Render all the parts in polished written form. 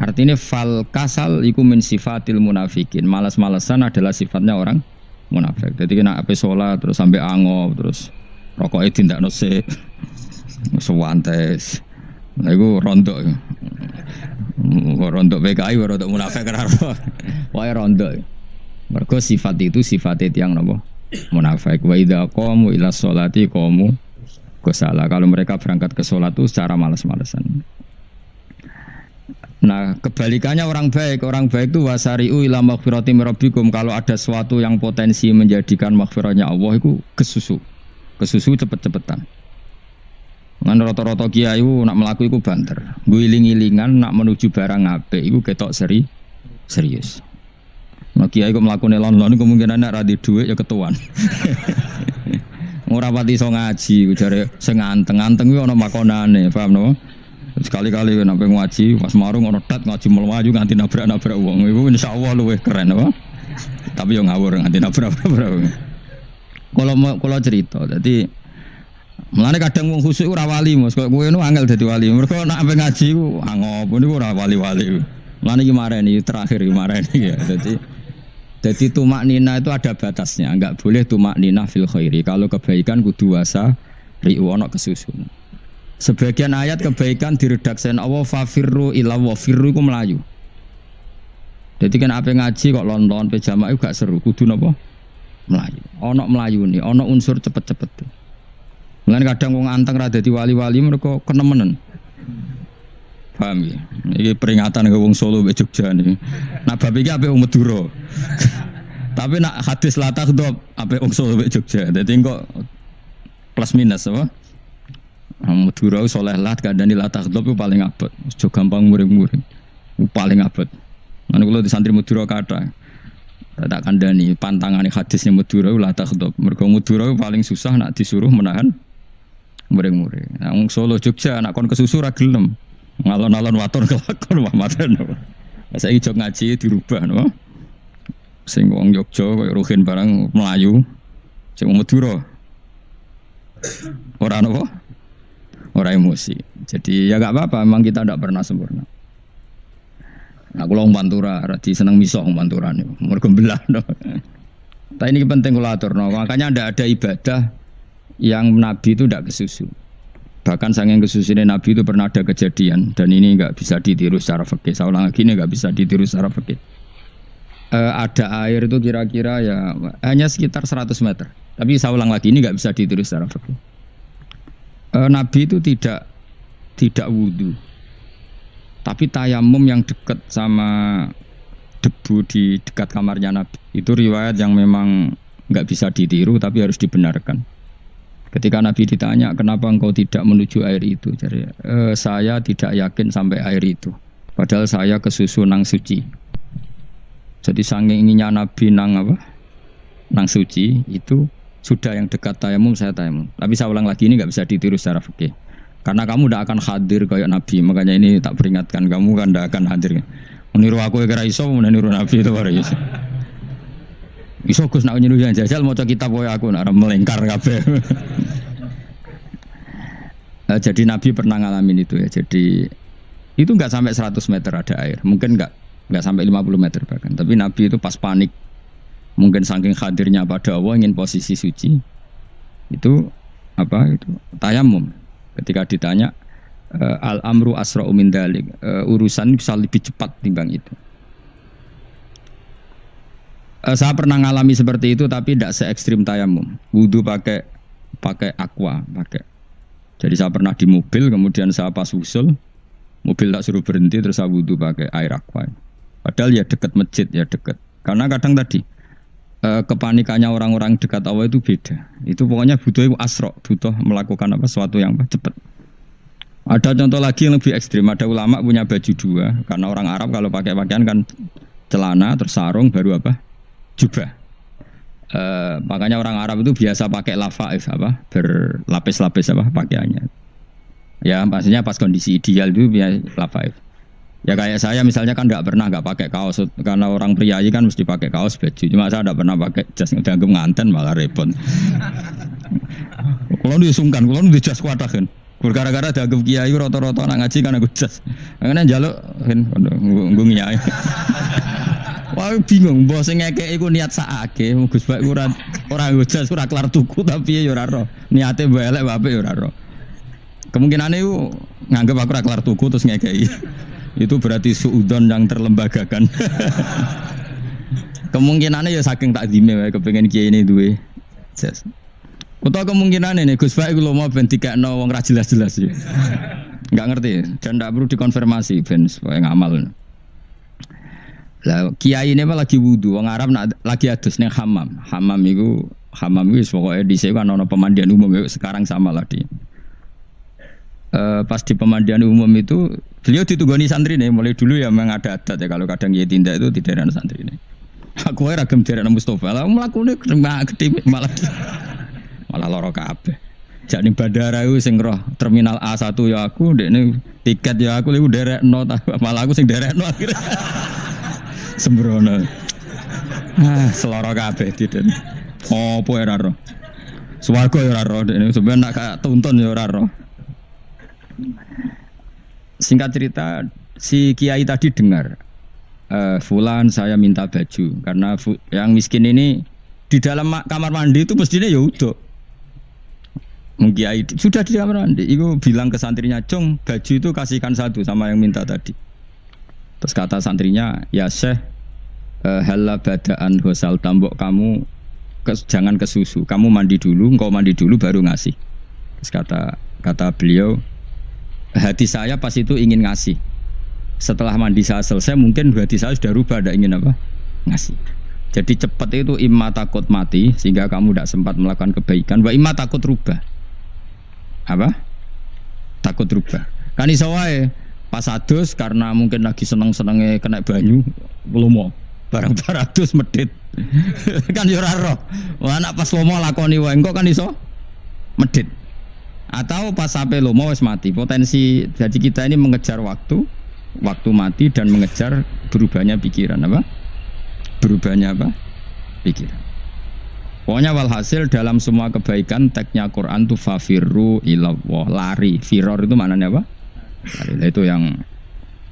Artinya fal kasal iku min sifatil munafikin. Malas-malesan adalah sifatnya orang munafik. Jadi kena ape sholat terus sampai ango terus rokoknya tindakno sik. Sewantes. Nah iku rondok. Rondok PKI rondok munafik karo. Wae rondok. Mergo sifat itu sifatnya tiyang napa? Munafik. Wa idza qamu ila sholati qamu kusala. Kalau mereka berangkat ke sholat itu secara malas-malesan. Nah, kebalikannya orang baik itu wasari'u ila maghfirati mirabbikum. Kalau ada sesuatu yang potensi menjadikan maghfirahnya Allah itu kesusu cepet-cepetan. Ngan rata-rata kiai nak melaku iku banter. Guling-gilingan nak menuju barang apik iku ketok serius. Nah kiai kok mlakune lon-lon kemungkinan nek ra di dhuwit ya ketuan. Ora pati iso ngaji jare sing anteng-anteng kuwi ana makonane, paham no? Sekali-kali nek ngaji pas marung ana tat ngaji mlayu nganti nabrak-nabrak wong. Iku insyaallah luwih keren apa? Tapi yo ngawur nganti nabrak-nabrak. Kalau cerita, jadi mulane kadang wong khusuk ora wali mos, kok kowe nu angel dadi wali. Mergo nek ape ngaji ku angop niku ora wali-wali. Mulane iki mareni terakhir iki mareni ya. Jadi tumak nina itu ada batasnya, enggak boleh tumak nina fil khairi. Kalau kebaikan kudu wasa ri'u ana kesusun. Sebagian ayat kebaikan diredaksen Allah fafirru ila wa firru iku melayu. Jadi kan ape ngaji kok lonton pe jamak iku gak seru, kudu napa? Melayu. Ana melayune, ana unsur cepet-cepet. Mulane kadang wong anteng ra dadi wali-wali mereka kenemenen. Paham ya? Iki peringatan ke wong Solo mbek Jogja niki. Nah bab iki ape wong Madura. Tapi nak hadis la takhdhab ape wong Solo mbek Jogja. Dadi kok plus minus apa? Madura soleh lah kadane la takhdhab paling abot. Aja gampang muring-muring. Paling abot. Lan kula di santri Madura kathah. Tak kandhani pantangane hadisnya Madura la takhdhab. Mergo Madura paling susah nak disuruh menahan muring-muring. Nah wong Solo Jogja nak kon kesusu ra gelem. Ngalon-alon waton kelakon wamaten. Saiki jog ngaji dirubah no. Sing wong Jogja koyo Ruhin barang Melayu. Sing wong Madura ora napa? Ora emosi. Jadi ya enggak apa-apa, memang kita tidak pernah sempurna. Nah, kula wong Pantura radi seneng misok wong Pantura niku. Mergo belah no. Tapi ini penting kula aturno. Makanya ndak ada ibadah yang Nabi itu tidak kesusu. Bahkan saking kesusunnya Nabi itu pernah ada kejadian dan ini enggak bisa ditiru secara fikih. Saya ulang lagi ini enggak bisa ditiru secara fikih. Ada air itu kira-kira ya hanya sekitar 100 meter. Tapi saya ulang lagi ini enggak bisa ditiru secara fikih. Nabi itu tidak wudu. Tapi tayamum yang dekat sama debu di dekat kamarnya Nabi. Itu riwayat yang memang enggak bisa ditiru tapi harus dibenarkan. Ketika Nabi ditanya, kenapa engkau tidak menuju air itu? Jadi, saya tidak yakin sampai air itu. Padahal saya kesusu nang suci. Jadi saking inginnya Nabi nang suci itu sudah yang dekat tayamum saya tayamum. Tapi saya ulang lagi ini nggak bisa ditiru secara fikih. Karena kamu tidak akan hadir kayak Nabi. Makanya ini tak peringatkan kamu kan tidak akan hadir. Meniru aku kira iso, meniru Nabi itu baru iso. Iso Gus nak nyuruh yang jajal maca kitab koyo aku nak melengkar kabeh. Jadi Nabi pernah ngalamin itu ya. Jadi itu enggak sampai 100 meter ada air. Mungkin enggak sampai 50 meter bahkan. Tapi Nabi itu pas panik. Mungkin saking hadirnya pada Allah ingin posisi suci. Itu tayamum. Ketika ditanya al-amru asra'u min dzalik. Urusan bisa lebih cepat timbang itu. Saya pernah ngalami seperti itu tapi tidak se ekstrim tayamum. Wudu pakai aqua, pakai. Jadi saya pernah di mobil, kemudian saya pas usul, mobil tak suruh berhenti, terus saya wudu pakai air aqua. Padahal ya dekat masjid, ya dekat. Karena kadang tadi kepanikannya orang-orang dekat Allah itu beda. Itu pokoknya butuh asro, butuh melakukan sesuatu yang cepat. Ada contoh lagi yang lebih ekstrim. Ada ulama punya baju dua, karena orang Arab kalau pakai pakaian kan celana, terus sarung, baru jubah. Makanya orang Arab itu biasa pakai lafaif berlapis-lapis pakaiannya. Ya pastinya pas kondisi ideal itu biasa lafaif. Ya kayak saya misalnya kan nggak pakai kaos karena orang priayi kan mesti pakai kaos baju. Cuma saya nggak pernah pakai jas dianggap nganten malah repot. Kalau disungkan, kalau di jas kuat kan. Gara-gara dianggap kiai rata-rata nak ngaji kan aku jas. Ngene njaluk nggo nyai. Wah bingung, mbok sing ngekeki iku niat sakake, Gus Bak ora nggo jas ora kelar tuku tapi ya ora ro. Niate mbok elek apik ya ora ro. Kemungkinane iku nganggep aku ora kelar tuku terus ngekeki. Itu berarti suudzon yang terlembagakan. Kemungkinannya ya saking takdime wae kepengin kiai ini duwe jas. Utawa kemungkinan ini Gus Bak iku lho mau ben dikekno wong ra jelas-jelas ya. Enggak ngerti dan enggak perlu dikonfirmasi ben supaya ngamal. Lah kiai ini mah lagi wudu, wong Arab lagi adus ning hammam. Hammam iku pokoke dhisik kan ana pemandian umum sekarang sama lah di. Pas di pemandian umum itu beliau ditunggoni santri nih, mulai dulu ya memang ada adat ya kalau kadang dia tindak itu tidak ada santri nih. Aku aja ragam dari Mustafa, lah melakukannya gede malah loro kabeh. Jak ning bandara iku sing roh terminal A1 ya aku, dekne tiket ya aku iku derekno malah aku sing derekno akhirnya. Sembrono. Seloro kabeh diden. Opo ora roh. Swarga ya ora roh dekne sampeyan nak tuntun ya ora roh. Singkat cerita si kiai tadi dengar fulan saya minta baju karena yang miskin ini di dalam kamar mandi itu mestinya ya udah Kiai sudah di kamar mandi itu bilang ke santrinya Cung baju itu kasihkan satu sama yang minta tadi. Terus kata santrinya ya Syekh halla badaan hosal tambok kamu jangan ke susu, kamu mandi dulu, engkau mandi dulu baru ngasih. Terus kata beliau hati saya pas itu ingin ngasih. Setelah mandi saya selesai mungkin hati saya sudah rubah, tidak ingin apa? Ngasih. Jadi cepat itu imma takut mati sehingga kamu tidak sempat melakukan kebaikan, wa imma takut rubah. Apa? Takut rubah. Kan iso wae pas adus karena mungkin lagi seneng-senenge kena banyu lomo. Barang 200 medit. Kan yo ora roh. Wah anak pas lomo lakoni wae engko kan iso medit. Atau pas sampai lomo wis mati. Potensi jadi kita ini mengejar waktu mati dan mengejar berubahnya pikiran apa? Berubahnya apa? Pikiran. Pokoknya walhasil dalam semua kebaikan teksnya Quran itu fafirru ilallah, lari. Firor itu maknanya apa? Lari. Itu yang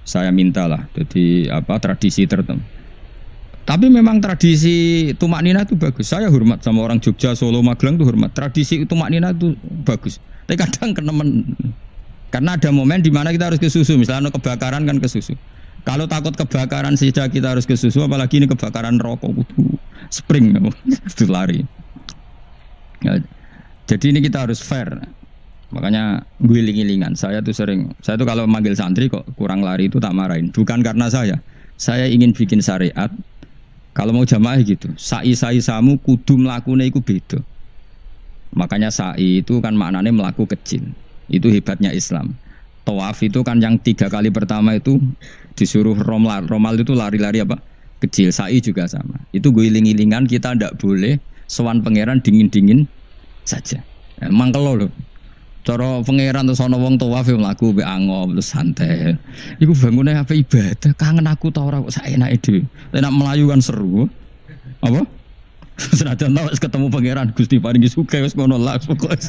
saya minta lah. Jadi apa tradisi tertentu. Tapi memang tradisi tumak nina itu bagus. Saya hormat sama orang Jogja, Solo, Magelang itu hormat. Tradisi tumak nina itu bagus. Tapi kadang kenemen. Karena ada momen di mana kita harus ke susu. Misalnya kebakaran kan ke susu. Kalau takut kebakaran saja kita harus ke susu, apalagi ini kebakaran rokok, spring, itu lari. Ya, jadi ini kita harus fair. Makanya guling-gilingan. Saya tuh kalau manggil santri kok kurang lari itu tak marahin. Bukan karena saya ingin bikin syariat. Kalau mau jamaah gitu, sa'i samu kudu mlakune iku beda. Makanya sa'i itu kan maknanya melaku kecil. Itu hebatnya Islam. Tawaf itu kan yang 3 kali pertama itu disuruh romal itu lari-lari apa? Kecil. Sa'i juga sama. Itu guling-gilingan kita ndak boleh sowan pangeran dingin-dingin saja. Emang kalau loh. Cara pangeran terus ana wong tawaf mlaku mbek angop terus santai. Iku bangune apa ibadah? Kangen aku ta ora kok saenake dhewe. Nek melayu kan seru. Apa? Senajan tau ketemu pangeran Gusti paringi sugih wis ngono lah pokoke.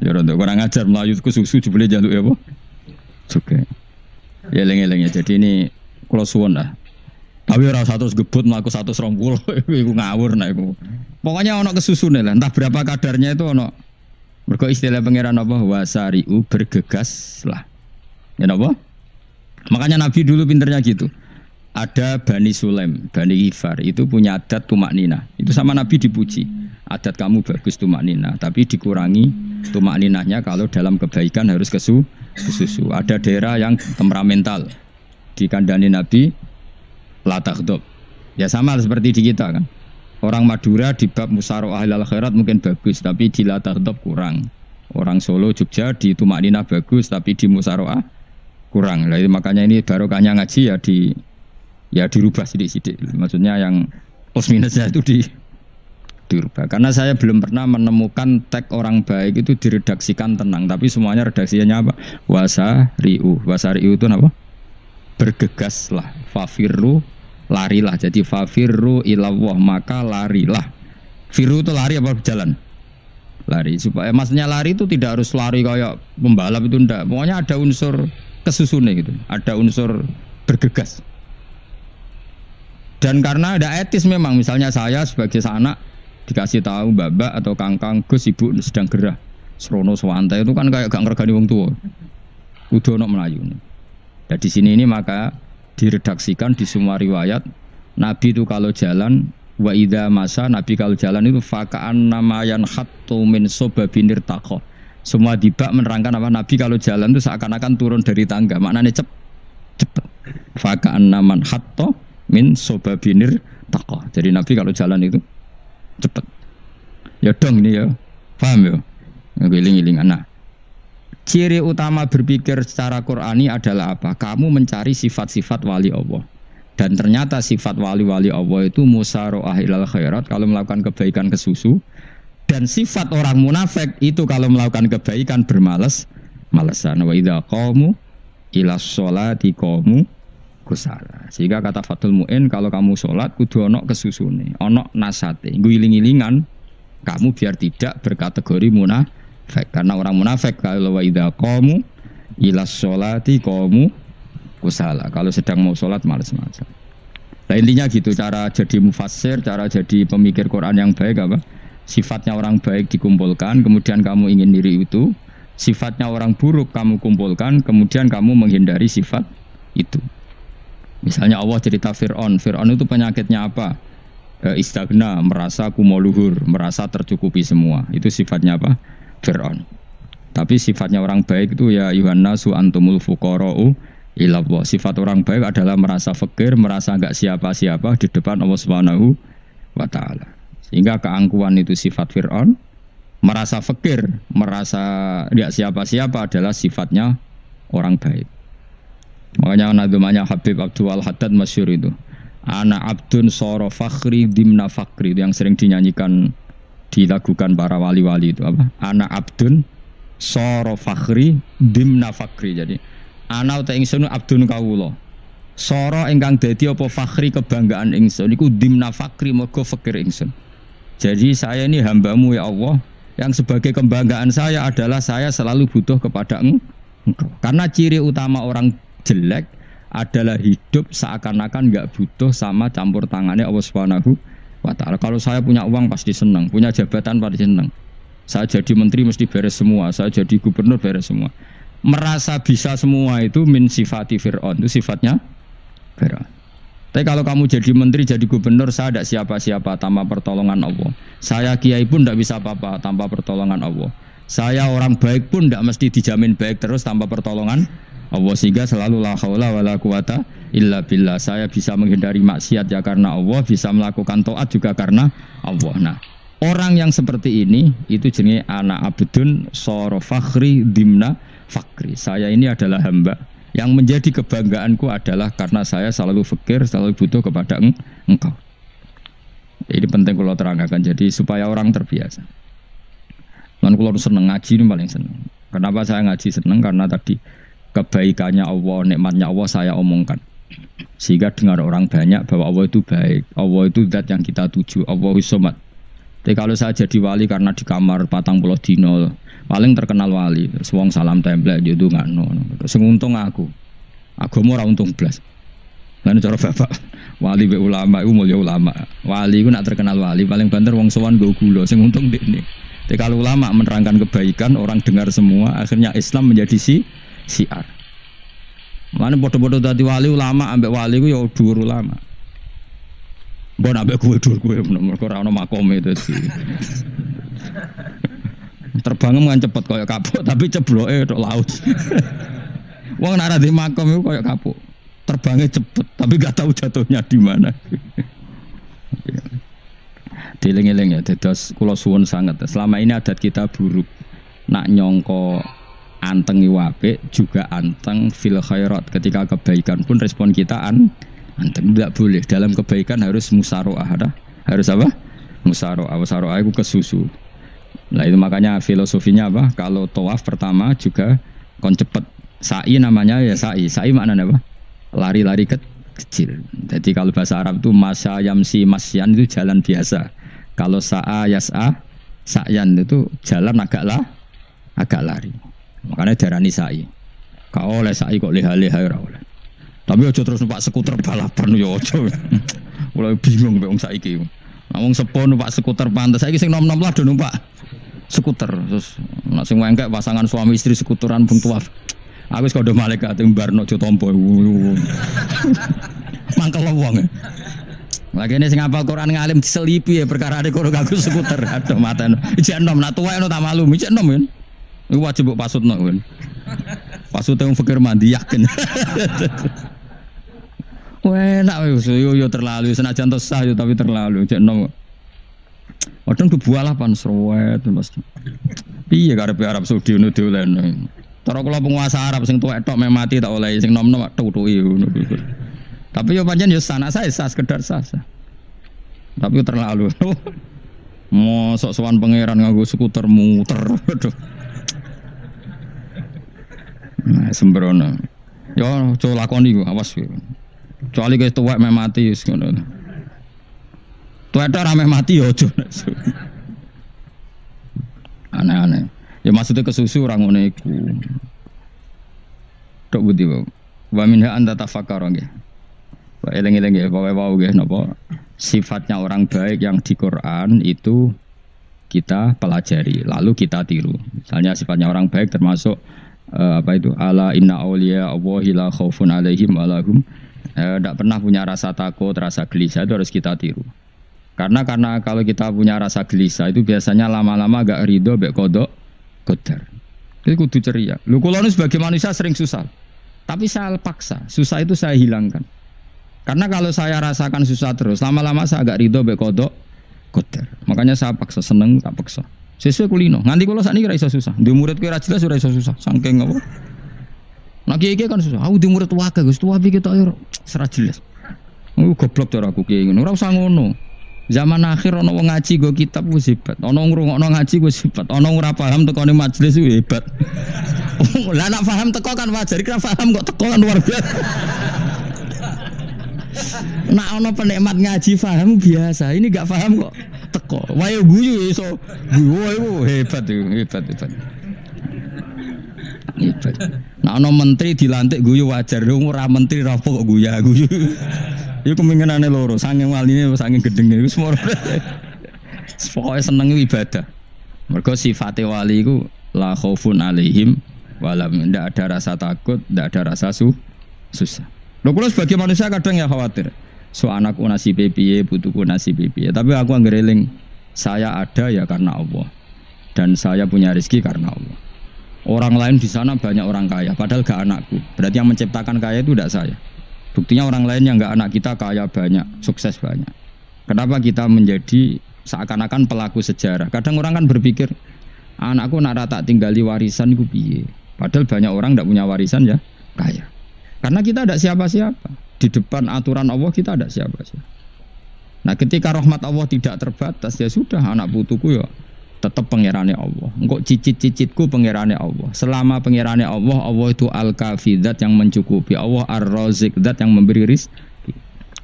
Ya rada kurang ajar melayu ke susu jebule jaluk ya apa? Sugih. Ya eling-eling ya. Jadi ini kula suwun lah. Tapi ora 100 gebut mlaku 120 iku ngawur nek iku. Pokoknya ana kesusune lah, entah berapa kadarnya itu ana. Mergo istilah pangeran apa wasari'u bergegas lah. Ya apa? Makanya Nabi dulu pinternya gitu. Ada Bani Sulaim, Bani Ghifar itu punya adat tumak nina. Itu sama Nabi dipuji. Adat kamu bagus tumak nina, tapi dikurangi tumak ninahnya kalau dalam kebaikan harus ke susu. Ada daerah yang temperamental. Dikandani Nabi la taghdab. Ya sama seperti di kita kan. Orang Madura di bab musyawarah ahlul khairat mungkin bagus, tapi di la taghdab kurang. Orang Solo, Jogja di tumak ninah bagus, tapi di musyawarah kurang. Nah, makanya ini barokahnya ngaji ya dirubah sidik-sidik. Maksudnya yang plus minusnya itu dirubah. Karena saya belum pernah menemukan tag orang baik itu diredaksikan tenang, tapi semuanya redaksinya apa? Wasari'u. Wasari'u itu apa? Bergegaslah. Fafirru, larilah. Jadi fafirru ilallah, maka larilah. Firu itu lari apa jalan? lari. Supaya maksudnya lari itu tidak harus lari kayak pembalap itu ndak. Pokoknya ada unsur kesusune gitu. Ada unsur bergegas. Dan karena ada etis memang, misalnya saya sebagai anak dikasih tahu babak atau kangkang Gus ibu sedang gerah serono sewantai itu kan kayak gak ngergani wong tua kudu ono melayu. Dan di sini ini maka diredaksikan di semua riwayat Nabi itu kalau jalan wa idza masa, Nabi kalau jalan itu fakaan namayan khattu min sobabinir takoh. Semua dibak menerangkan apa Nabi kalau jalan itu seakan-akan turun dari tangga, maknanya cepet fakaan naman khattu min sobabinir takoh. Jadi Nabi kalau jalan itu cepet. Ya dong ini ya, paham ya? Ngiling-ngiling anak. Ciri utama berpikir secara Qur'ani adalah apa? Kamu mencari sifat-sifat wali Allah. Dan ternyata sifat wali-wali Allah itu musara'ah ilal khairat, kalau melakukan kebaikan kesusu. Dan sifat orang munafik itu kalau melakukan kebaikan bermalas-malasan. Wa idza qamu ilas sholati qamu kusala. Sehingga kata Fathul Mu'in, kalau kamu sholat kudu ono kesusune, ono nasate, guling-gilingan kamu biar tidak berkategori munafik. Karena orang munafik kalau wa idza qamu ilas sholati qamu kusala, kalau sedang mau sholat malas-malasan. Nah intinya gitu, cara jadi mufassir, cara jadi pemikir Quran yang baik apa? Sifatnya orang baik dikumpulkan, kemudian kamu ingin diri itu. Sifatnya orang buruk kamu kumpulkan, kemudian kamu menghindari sifat itu. Misalnya Allah cerita Fir'aun itu penyakitnya apa? Istagna, merasa kumoluhur, merasa tercukupi semua. Itu sifatnya apa? Fir'aun. Tapi sifatnya orang baik itu ya Yuhannasu antumul fuqara'u ilallah. Sifat orang baik adalah merasa fakir, merasa enggak siapa-siapa di depan Allah Subhanahu wa taala. Sehingga keangkuhan itu sifat Fir'aun, merasa fakir, merasa enggak siapa-siapa adalah sifatnya orang baik. Makanya nadumanya Habib Abdul Haddad masyhur itu. Ana abdun soro fakhri dimna fakri, itu yang sering dinyanyikan, dilakukan para wali-wali itu apa? Ana abdun soro fakhri dimna fakri. Jadi ana uta ingsun abdun kawula. Soro ingkang dadi apa fakhri kebanggaan ingsun iku dimna fakri mergo fakir ingsun. Jadi saya ini hambamu ya Allah, yang sebagai kebanggaan saya adalah saya selalu butuh kepada Engkau. Karena ciri utama orang jelek adalah hidup seakan-akan enggak butuh sama campur tangannya Allah Subhanahu wa taala. Kalau saya punya uang pasti senang, punya jabatan pasti senang. Saya jadi menteri mesti beres semua, saya jadi gubernur beres semua. Merasa bisa semua itu min sifati Fir'aun, itu sifatnya Fir'aun. Tapi kalau kamu jadi menteri, jadi gubernur, saya tidak siapa-siapa tanpa pertolongan Allah. Saya kiai pun tidak bisa apa-apa tanpa pertolongan Allah. Saya orang baik pun tidak mesti dijamin baik terus tanpa pertolongan Allah. Sehingga selalu la haula wala quwata illa billah. Saya bisa menghindari maksiat ya karena Allah, bisa melakukan taat juga karena Allah. Nah, orang yang seperti ini itu jenenge ana abdun soro fakhri dimna fakri. Saya ini adalah hamba yang menjadi kebanggaanku adalah karena saya selalu fakir, selalu butuh kepada Engkau. Ini penting kalau terangkan, jadi supaya orang terbiasa. Dan kalau seneng ngaji ini paling seneng. Kenapa saya ngaji seneng? Karena tadi kebaikannya Allah, nikmatnya Allah saya omongkan. Sehingga dengar orang banyak bahwa Allah itu baik, Allah itu zat yang kita tuju, Allahus Somad. Tapi kalau saya jadi wali karena di kamar 40 dino, paling terkenal wali, wong salam template yo ndongakno. Sing untung aku mau ora untung blas. Lan cara bapak wali be ulama iku mulya ulama. Wali iku nak terkenal wali paling banter wong sowan nggo gula, sing untung dekne. Tapi kalau ulama menerangkan kebaikan, orang dengar semua, akhirnya Islam menjadi siar. Mana bodoh-bodoh dadi wali ulama ambek wali ku ya dhuwur ulama. Mbok ambek kowe dhuwur kowe mergo ora ono makome dadi. Terbangem kan cepet kaya kapuk tapi cebloke tok laut. Wong nek ora di makom iku kaya kapuk. Terbangnya cepet tapi gak tahu jatuhnya di mana. Dieling-eling ya, dados kula suwun sangat. Selama ini adat kita buruk. Nak nyongko anteng apik juga anteng fil khairat. Ketika kebaikan pun respon kita anteng, tidak boleh. Dalam kebaikan harus musaroah. Harus apa? Musaroah. Musaroah itu kesusu. Nah itu makanya filosofinya apa? Kalau tawaf pertama juga kon cepet. Sa'i namanya ya sa'i. Sa'i maknanya apa? Lari-lari kecil. Jadi kalau bahasa Arab itu masya yamsi masyan itu jalan biasa. Kalau sa'a yas'a Sa'yan itu jalan agak lari. Makanya darani sa'i. Gak oleh sa'i kok leha-leha ora oleh. Tapi aja terus numpak skuter balapan yo aja. Mulai bingung mbek wong saiki. Wong sepo numpak skuter pantes saiki sing nom-nom lah do numpak skuter. Terus nek sing wengkek pasangan suami istri skuteran bung tuaf. Aku wis kodho malaikat mbarno aja tampa. Mangkel wong. Lagi ini sing hafal Quran ngalim diselipi ya perkara ada kono kagum skuter. Aduh mata. Ijek enom nak tuwek tak malu. Ijek enom kan. Iku wajib mbok pasutno kan. Pasute wong fikir mandi yakin. Enak yo terlalu senajan tos sah yo tapi terlalu ijek enom. Kadang kebualah pan sruwet mesti. Piye karepe Arab Saudi ngono dolen. Cara kula penguasa Arab sing tuwek tok meh mati tak oleh sing nom-nom tutuki ngono. Tapi yo pancen yo sana saya sah sekedar sah. Tapi terlalu. Mosok sowan pangeran nganggo skuter muter. Aduh. Nah, sembrono. Yo coba lakoni ku awas kowe. Kecuali guys tuwek meh mati wis ngono. Tuwek ora meh mati yo aja. Aneh-aneh. Ya maksudnya kesusu ora ngono iku. Tok budi wae. Wa minha anta tafakkar nggih. Eleng-eleng ya, bawa nggih napa sifatnya orang baik yang di Quran itu kita pelajari, lalu kita tiru. Misalnya sifatnya orang baik termasuk apa itu? Ala inna auliya Allahi la khaufun alaihim wa lahum tidak pernah punya rasa takut, rasa gelisah, itu harus kita tiru. Karena kalau kita punya rasa gelisah itu biasanya lama-lama agak ridho mek kodok qadar. Jadi kudu ceria. Lho kula nu sebagai manusia sering susah. Tapi saya paksa, susah itu saya hilangkan. Karena kalau saya rasakan susah terus, lama-lama saya agak ridho mek kodok qadar. Makanya saya paksa, seneng tak paksa. Sesuai kulino. Nganti kula sakniki ra iso susah. Di murid kowe ra jelas ora iso susah. Saking apa? Nah kiai kan susah. Aku di murid wae Gus, tuwa iki tok yo ora jelas. Goblok cara aku kiai ngono. Ora usah ngono. Zaman akhir ana wong ngaji go kitab wis hebat. Ana ngrungokno ngaji wis hebat. Ana ora paham tekone majelis wis hebat. Lah nek paham teko kan wajar, kira paham kok teko kan luar biasa. Nak ono penikmat ngaji paham biasa, ini gak paham kok teko. Wayo guyu iso. Guyu hebat itu, hebat. Nak ono menteri dilantik guyu wajar, ora menteri ra kok guyu. Iku kemungkinane loro, saking waline saking gedenge wis moro. Pokoke seneng ibadah. Mergo sifate wali iku la khaufun alaihim walam, ndak ada rasa takut, ndak ada rasa susah. Lho kula sebagai manusia kadang ya khawatir. So anakku nasib piye, putuku nasib piye. Tapi aku anggere eling saya ada ya karena Allah. Dan saya punya rezeki karena Allah. Orang lain di sana banyak orang kaya, padahal gak anakku. Berarti yang menciptakan kaya itu tidak saya. Buktinya orang lain yang gak anak kita kaya banyak, sukses banyak. Kenapa kita menjadi seakan-akan pelaku sejarah? Kadang orang kan berpikir, anakku nak tak tinggali warisan ku piye. Padahal banyak orang tidak punya warisan ya kaya. Karena kita tidak siapa-siapa. Di depan aturan Allah kita tidak siapa-siapa. Nah ketika rahmat Allah tidak terbatas, ya sudah anak putuku ya tetap pengirannya Allah. Engkau cicit-cicitku pengirannya Allah. Selama pengirannya Allah, Allah itu al-kafi, zat yang mencukupi. Allah ar-razik, zat yang memberi rizki.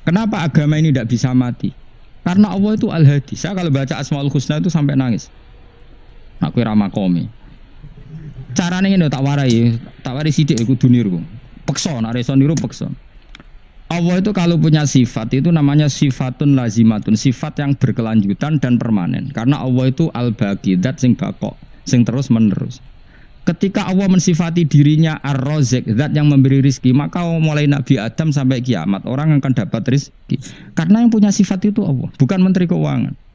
Kenapa agama ini tidak bisa mati? Karena Allah itu al-hadi. Saya kalau baca Asmaul Husna itu sampai nangis. Aku ramakomi. Caranya ini tak warai sidik aku dunirku. Peksa, nak reso niru peksa. Allah itu kalau punya sifat itu namanya sifatun lazimatun, sifat yang berkelanjutan dan permanen. Karena Allah itu al-baqi, zat sing bakok, sing terus menerus. Ketika Allah mensifati dirinya ar-razik, zat yang memberi rizki, maka mulai Nabi Adam sampai kiamat orang akan dapat rizki. Karena yang punya sifat itu Allah, bukan Menteri Keuangan.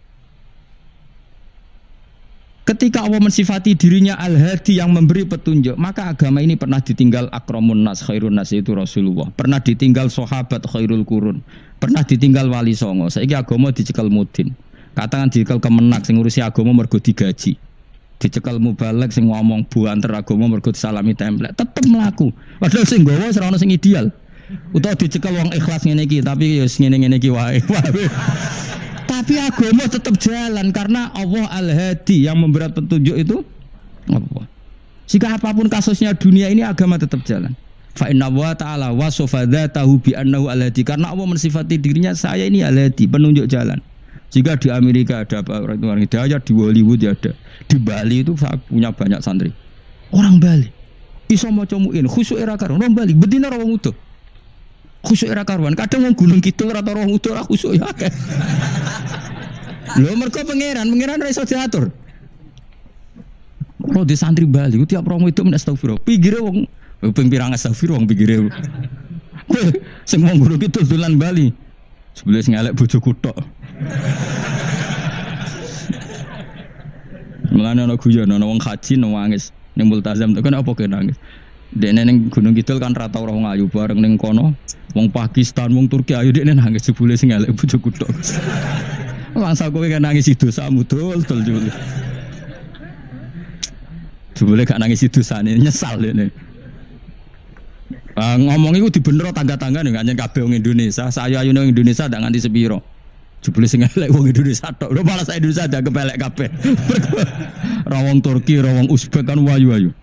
Ketika Allah mensifati dirinya al-hadi yang memberi petunjuk, maka agama ini pernah ditinggal akramun nas, khairun nas itu Rasulullah. Pernah ditinggal sahabat khairul qurun. Pernah ditinggal wali songo. Saiki agama dicekel mudin. Katakan dicekel kemenak sing ngurusi agama mergo digaji. Dicekel mubalek sing ngomong buanter agama mergo disalami template. Tetep mlaku. Padahal sing nggawa ora ono sing ideal. Utawa dicekel wong ikhlas ngene iki, tapi ya ngene-ngene iki wae. Tapi agama tetap jalan karena Allah al-hadi yang memberi petunjuk itu Allah. Jika apapun kasusnya dunia ini agama tetap jalan. Fa inna wa ta'ala wasofa dzatahu bi annahu al-hadi, karena Allah mensifati dirinya saya ini al-hadi, penunjuk jalan. Jika di Amerika ada orang hidayah, di Hollywood ya ada, di Bali itu saya punya banyak santri. Orang Bali, iso maca muin, khusyuk era karuan. Orang Bali, betina orang utuh, khusyuk era karuan. Kadang orang Gunung Kidul rata orang utuh lah khusyuk ya. Lo mereka pangeran iso diatur. Kalau di santri Bali, tiap orang itu menastagfirullah. Pikirnya wong, pirang astagfirullah wong pikirnya. Semua Gunung Kidul dolan Bali, sebelah ngelak bojoku tok. Mulane ana guyon ana wong haji nangis ning multazam kan apa kene nangis. Dekne ning Gunung Kidul kan ra tau ora ayu bareng ning kono wong Pakistan wong Turki ayu dekne nangis jebule sing elek bojoku tok. Mangsa kowe kan nangis dosamu dul jebule. Jebule gak nangis dosane nyesal dekne. Ngomong iku dibenero tangga-tangga ning anjen kabeh wong Indonesia, sayu-ayune wong Indonesia ndak nganti sepiro. Jebule sing elek wong Indonesia tok. Lho malah sak Indonesia ada kepelek kabeh. Ra wong Turki, ra wong Uzbek kan wayu-wayu.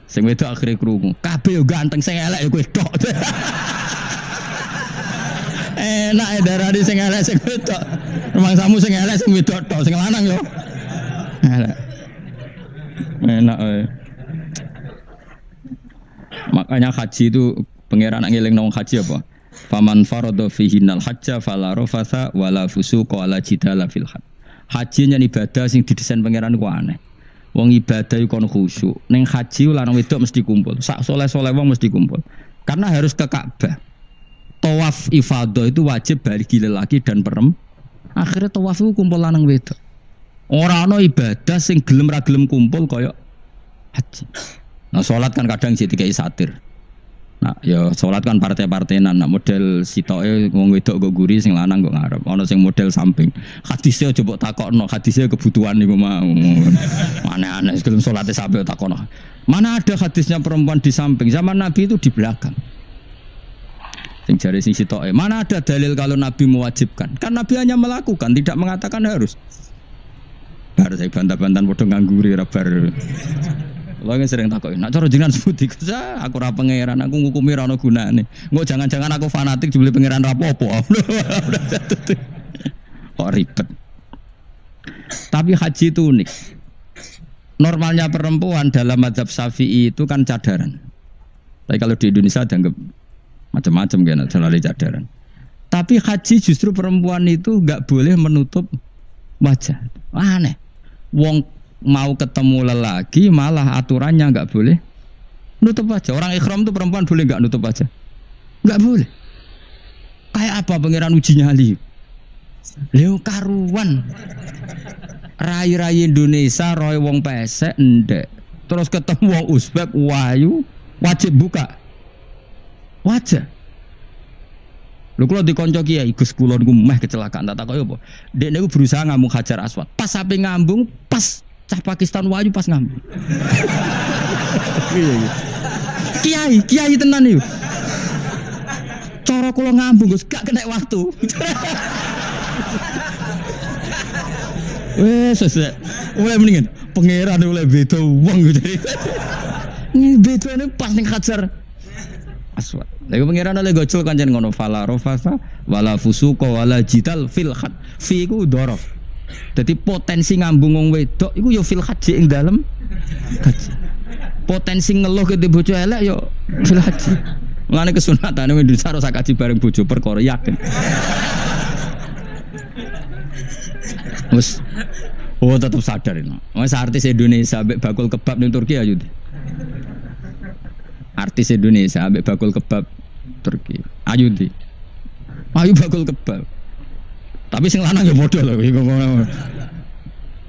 Sing wedok akhire krungu. Kabeh yo ganteng sing elek yo kowe tok. Enak darani sing elek sing wedok. Rumangsamu sing elek sing wedok tok, sing lanang yo. Elek. Enak Makanya haji itu pangeran ngeling nang haji apa? Faman farada fihinal hajja fala rafatha wala fusuqa wala jidala fil hajj. Haji nya ibadah sing didesain pangeran ku aneh. Wong ibadah iku kon khusyuk. Ning haji lanang wedok mesti kumpul. Sak soleh-soleh wong mesti kumpul. Karena harus ke Ka'bah. Tawaf ifadah itu wajib bagi lelaki dan perempuan. Akhirnya tawaf itu kumpul lanang wedok. Ora ana ibadah sing gelem ra gelem kumpul kaya haji. Nah salat kan kadang jadi kayak satir. Nah, ya sholat kan partai-partainan. Nah, model sitoke wong wedok go guri, sing lanang go ngarep. Ana sing model samping. Hadise aja mbok takokno, hadise kebutuhan niku mau. Aneh-aneh sebelum salate sampe takokno. Mana ada hadisnya perempuan di samping? Zaman Nabi itu di belakang. Sing jare sing sitoke. Mana ada dalil kalau Nabi mewajibkan? Kan Nabi hanya melakukan, tidak mengatakan harus. Bar saya bantah-bantahan padha ngangguri ra bar. Lagi sering takokin, nak cara jenengan sebuti kerja, aku ra pangeran, aku ngukumi ra ono gunane. Engko jangan-jangan aku fanatik dibeli pangeran ra apa-apa. Kok ribet. Tapi haji itu unik. Normalnya perempuan dalam mazhab Syafi'i itu kan cadaran. Tapi kalau di Indonesia dianggap macam-macam kan, selalu cadaran. Tapi haji justru perempuan itu enggak boleh menutup wajah. Aneh. Wong mau ketemu lelaki malah aturannya enggak boleh nutup wajah. Orang ikhram itu perempuan boleh enggak nutup wajah? Enggak boleh. Kayak apa pangeran uji nyali? Leo karuan. Rai-rai Indonesia roy wong pesek ndek. Terus ketemu wong Uzbek wayu wajib buka wajah. Lho kula dikonco kiai Gus kula niku meh kecelakaan tak takoki apa? Dek niku berusaha ngambung Hajar Aswad. Pas sampe ngambung pas cah Pakistan wayu pas ngambung. Kiai tenan niku. Cara kula ngambung Gus gak kena waktu. Wes oleh mendingan pangeran oleh beda wong gitu. Ini bedane pas ning Hajar Aswad. Lha pangeran oleh gocol kancen ngono fala rafasa wala fusuqa wala jidal fil khat. Fi iku dhorof. Dadi potensi ngambung wong wedok iku ya fil haji ing dalem haji. Potensi ngeluh ke bojo elek ya fil haji. Mulane kesunatane wong Indonesia ora kaji bareng bojo perkara yakin. Wes tetap sadar ini. Wes artis Indonesia ambek bakul kebab ning Turki ayo. Artis Indonesia ambek bakul kebab Turki. Ayo ndi. Ayo bakul kebab. Tapi sing lanang ya padha lho iki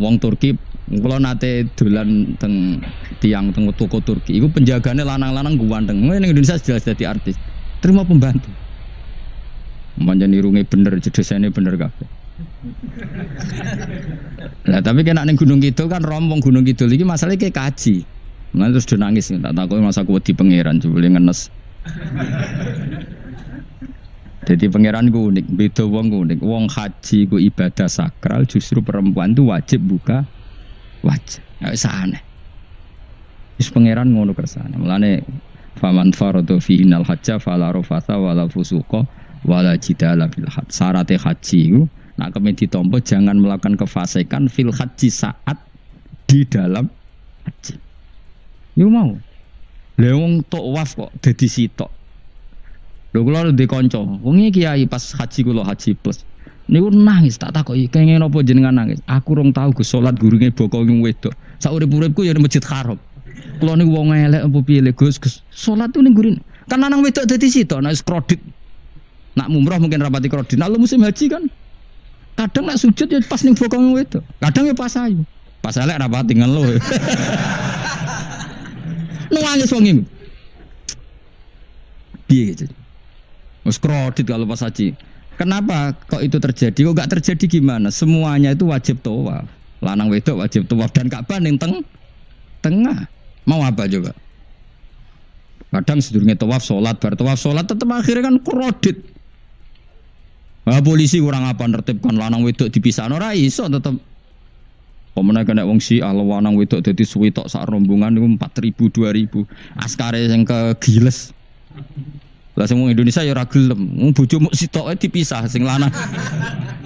wong Turki kula nate dolan teng tiang teng toko Turki. Iku penjagane lanang-lanang ganteng. Ning Indonesia jelas dadi artis. Terima pembantu. Manjan irunge bener, jedesane bener kabeh. Lah tapi kena ning Gunung Kidul kan rombong Gunung Kidul iki masalahnya kayak kaji. Nah terus do nangis tak takoki masa aku wedi pangeran jebule ngenes. Jadi pangeran ku unik, beda wong unik. Wong haji ku ibadah sakral, justru perempuan itu wajib buka wajah. Enggak usah aneh. Wis pangeran ngono kersane. Mulane faman faradu fi innal hajja fala rafatha wala fusuqa wala jidala fil hajj. Syarat haji iku Nak kemen ditampa jangan melakukan kefasikan fil haji saat di dalam haji. Yo mau. Lah wong tawaf kok dadi sitok. Lho kula ndek kanca, wong iki kiai pas haji kula haji plus. Niku nangis tak takoki, kenging napa jenengan nangis? Aku rong tau Gus salat gurunge boko wedok. Sak urip-uripku ya ning Masjid Haram. Kula niku wong elek apa piye le Gus? Salat tu ning gurin. Kan lanang wedok dadi sitok nek kredit. Nak mumrah mungkin rapati kredit. Nak musim haji kan kadang nak sujud ya pas ning boko wedok. Kadang ya pas ayu. Pas elek rapati ngelo. Nangis wong iki. Piye gitu. Wes kredit kalau pas haji. Kenapa kok itu terjadi? Kok enggak terjadi gimana? Semuanya itu wajib tawaf. Lanang wedok wajib tawaf dan Ka'bah ning tengah. Mau apa coba? Kadang sedurunge tawaf salat, bar tawaf salat tetep akhirnya kan kredit. Ah polisi kurang apa nertibkan lanang wedok dipisahno ora iso tetep. Pemene kena wong Syiah lanang wedok dadi suwi tok sak rombongan niku 4.000 2.000. Askare sing kegiles. Lah sing wong Indonesia ya ora gelem. Wong bojomu sitoke dipisah sing lanang.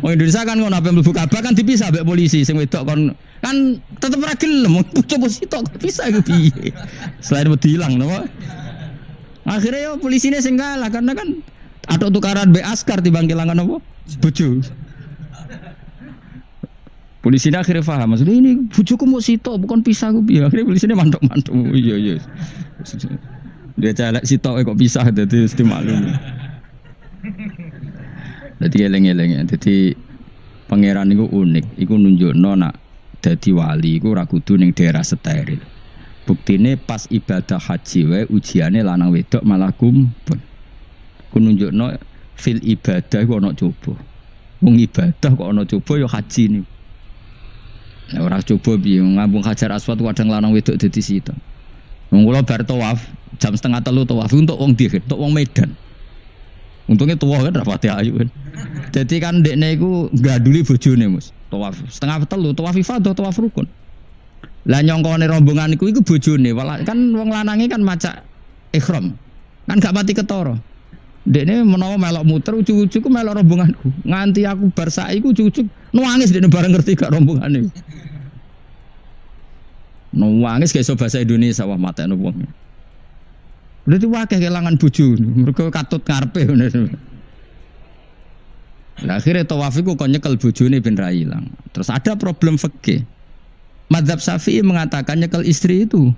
Wong Indonesia kan ngono ape mlebu Ka'bah kan dipisah mbek polisi sing wedok kon kan tetep ora gelem. Bojomu sitok dipisah iku piye? Selain wedi ilang napa? Akhirnya ya polisine sing kalah karena kan ada tukaran mbek askar timbang kelangan apa? Bojo. Polisinya akhirnya paham, maksudnya ini bujuku mau sitok bukan pisah gue biar akhirnya polisinya mantuk-mantuk, iya. Dia celek sitok kok pisah, jadi mesti maklum. Jadi eleng-eleng, jadi pangeran itu unik, itu nunjuk nona jadi wali, itu rakudu neng daerah steril. Buktinya pas ibadah haji, ujiannya lanang wedok malah kumpul. Itu nunjuk nona fil ibadah, itu ada coba. Wong ibadah kok ada coba, ya haji nih. Nah, orang coba biung ngambung Hajar Aswad kadang lanang wedok dadi situ. Wong kula bar tawaf jam 2:30 tawaf untuk wong Dihir, untuk wong Medan. Untungnya tua kan rapati ayu kan. Jadi kan dekne iku gaduli bojone Mus. Tawaf 2:30 tawaf ifadah tawaf rukun. Lah nyongkone rombongan iku bojone, kan wong lanange kan macak ihram. Kan gak pati ketara. Dekne menawa melok muter ujug-ujug melok rombonganku. Nganti aku bar saiki ujug-ujug nangis dekne bareng ngerti gak rombongane. Nangis gak iso bahasa Indonesia wah matekno wong. Berarti wakeh kelangan bojo mergo katut karepe ngono. Lah akhire tawaf iku kon nyekel bojone ben ra ilang. Terus ada problem fikih. Madzhab Syafi'i mengatakan nyekel istri itu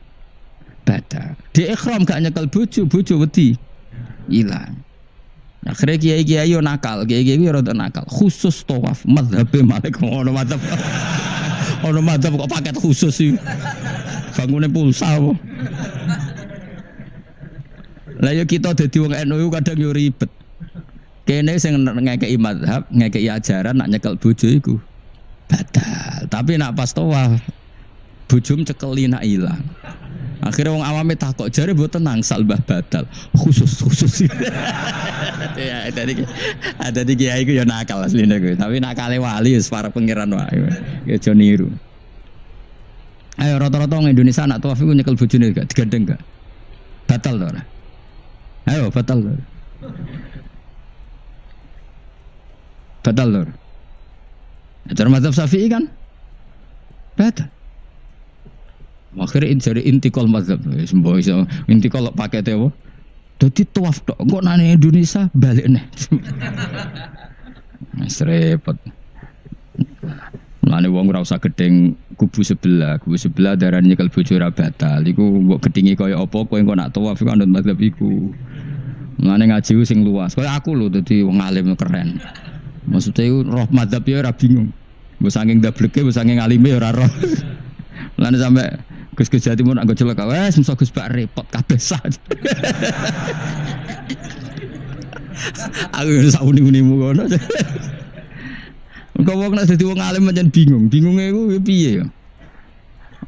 batal. Di ihram gak nyekel bojo wedi ilang. Akhirnya kiai-kiai yo nakal, kiai-kiai yo rada nakal. Khusus tawaf madzhabe Malik ono madzhab. Ono madzhab kok paket khusus iki. Bangune pulsa apa. Lah yo kita dadi wong NU kadang yo ribet. Kene sing ngekeki madzhab, ngekeki ajaran nak nyekel bojo iku batal. Tapi nak pas tawaf bojom cekeli nak ilang. Akhirnya wong awame takok jare mboten nangsal mbah batal khusus. Ya ada di kiai iku ya nakal asline kuwi. Tapi nakale wali wis para pangeran wae. Ya aja niru. Ayo rata-rata wong Indonesia nak tawaf iku nyekel bojone gak digandeng gak? Batal to ora? Ayo batal to. Batal to. Acara mazhab Syafi'i kan? Batal. Akhirnya jadi intikal mazhab, semboh iso intikal pakai tewo. Jadi tawaf tok, kok nane Indonesia balik nih. Mas repot. Nane wong ora usah gedeng kubu sebelah darah nyekel bojo ora batal. Iku mbok gedingi kaya apa kowe engko nak tawaf iku anut mazhab iku. Nane ngaji sing luas. Kaya aku lho dadi wong alim keren. Maksudnya iku roh mazhab ya ora bingung. Mbok saking dableke, mbok saking alime ora roh. Nane sampe Gus Jawa Timur nak gojelok wes musuh Gus Bak repot kabeh sah. Aku sak uni-unimu ngono. Engko wong nek dadi wong alim pancen bingung. Bingunge iku piye ya?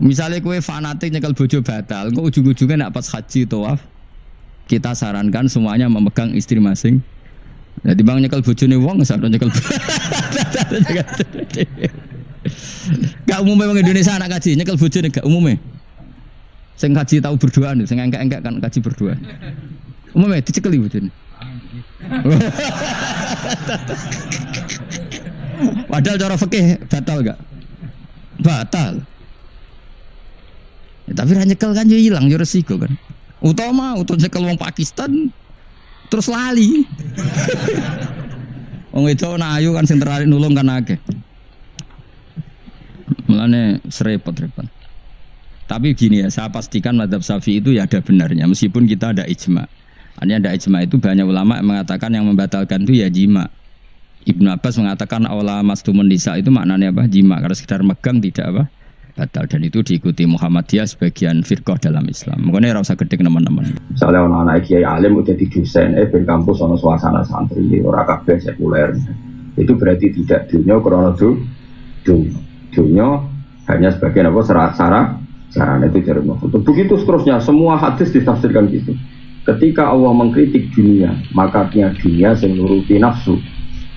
Misale kowe fanatik nyekel bojo batal, engko ujug-ujuge nek pas haji tawaf kita sarankan semuanya memegang istri masing. Jadi bang nyekel bojone wong sak nyekel. Gak umumnya orang Indonesia anak kaji nyekel bojone gak umumnya. Sing kaji tahu berduaan, sing engkek-engkek kan kaji berduaan. Umumnya dicekeli bojone. Padahal cara fikih batal enggak? Batal. Ya, tapi ra nyekel kan yo ilang yo resiko kan. Utama nyekel wong Pakistan terus lali. Wong itu ayu kan sing tertarik nulung kan akeh. Mulane repot-repot. Tapi gini ya, saya pastikan mazhab Syafi'i itu ya ada benarnya meskipun kita ada ijma. Hanya ada ijma itu banyak ulama yang mengatakan yang membatalkan itu ya jima. Ibnu Abbas mengatakan awla mastumun nisa itu maknanya apa? Jima, karena sekedar megang tidak apa? Batal, dan itu diikuti Muhammadiyah sebagian firqah dalam Islam. Makanya ora usah gedhe teman-teman. Misalnya anak kiai alim udah di dosen, ben kampus ana suasana santri ora kabeh sekuler. Itu berarti tidak dunya krana dunya hanya sebagian apa sarana itu jare maksud. Begitu seterusnya semua hadis ditafsirkan gitu. Ketika Allah mengkritik dunia, makanya dunia sing nuruti nafsu.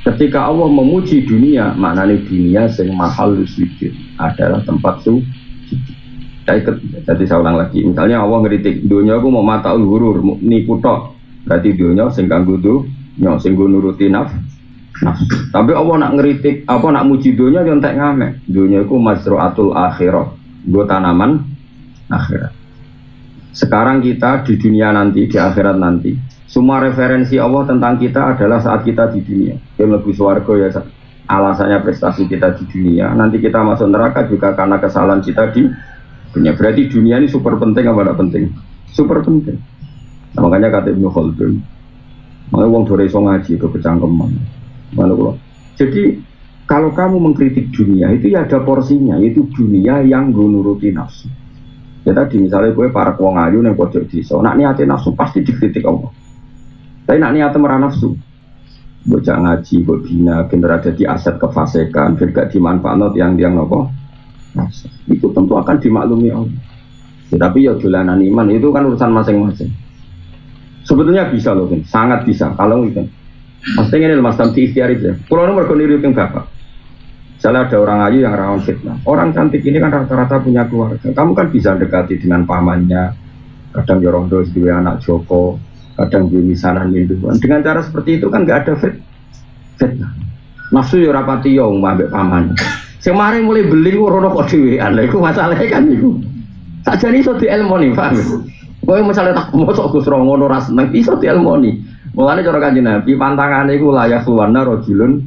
Ketika Allah memuji dunia, maknanya dunia sing mahal sujud adalah tempat suci. Jadi saya ulang lagi, misalnya Allah ngeritik dunia aku mau mata ulhurur, nipu tok. Berarti dunia sing kanggo dunya sing nuruti nafsu. Tapi Allah nak ngeritik, apa nak muji dunia nyontek ngamek. Dunia aku mazru'atul akhirah, gue tanaman akhirat. Sekarang kita di dunia nanti, di akhirat nanti, semua referensi Allah tentang kita adalah saat kita di dunia. Yang lebih swarga ya alasannya prestasi kita di dunia. Nanti kita masuk neraka juga karena kesalahan kita di dunia. Berarti dunia ini super penting apa tidak penting? Super penting. Nah, makanya kata Ibnu Khaldun, makanya wong dore iso ngaji ke kecangkeman. Jadi kalau kamu mengkritik dunia itu ya ada porsinya, yaitu dunia yang nuruti nafsu. Ya tadi misalnya gue para wong ayu yang pojok desa, nak niate nafsu pasti dikritik Allah. Tapi nak niate merah nafsu, bocah ngaji, gue bina, bener ada di aset kefasikan, biar gak dimanfaatkan yang nopo. Itu tentu akan dimaklumi Allah. Ya, tapi ya dolanan iman itu kan urusan masing-masing. Sebetulnya bisa loh, kan? Sangat bisa. Kalau itu, maksudnya ini mas Tamti ikhtiar itu. Kalau nomor koniru yang bapak. Misalnya ada orang ayu yang rawan fitnah. Orang cantik ini kan rata-rata punya keluarga. Kamu kan bisa dekati dengan pamannya. Kadang Yorondo juga anak Joko. Kadang di misanan Hinduan. Dengan cara seperti itu kan nggak ada fitnah. Nafsu ya rapati yang mbak paman. Semarin mulai beli rono kok dewean. Itu masalahnya kan itu. Saja ini so di elmoni, paham? Kau misalnya tak mau sok Gus Rongono ras seneng iso di elmoni. Mulane cara Kanjeng Nabi pantangane iku layak luwana rajulun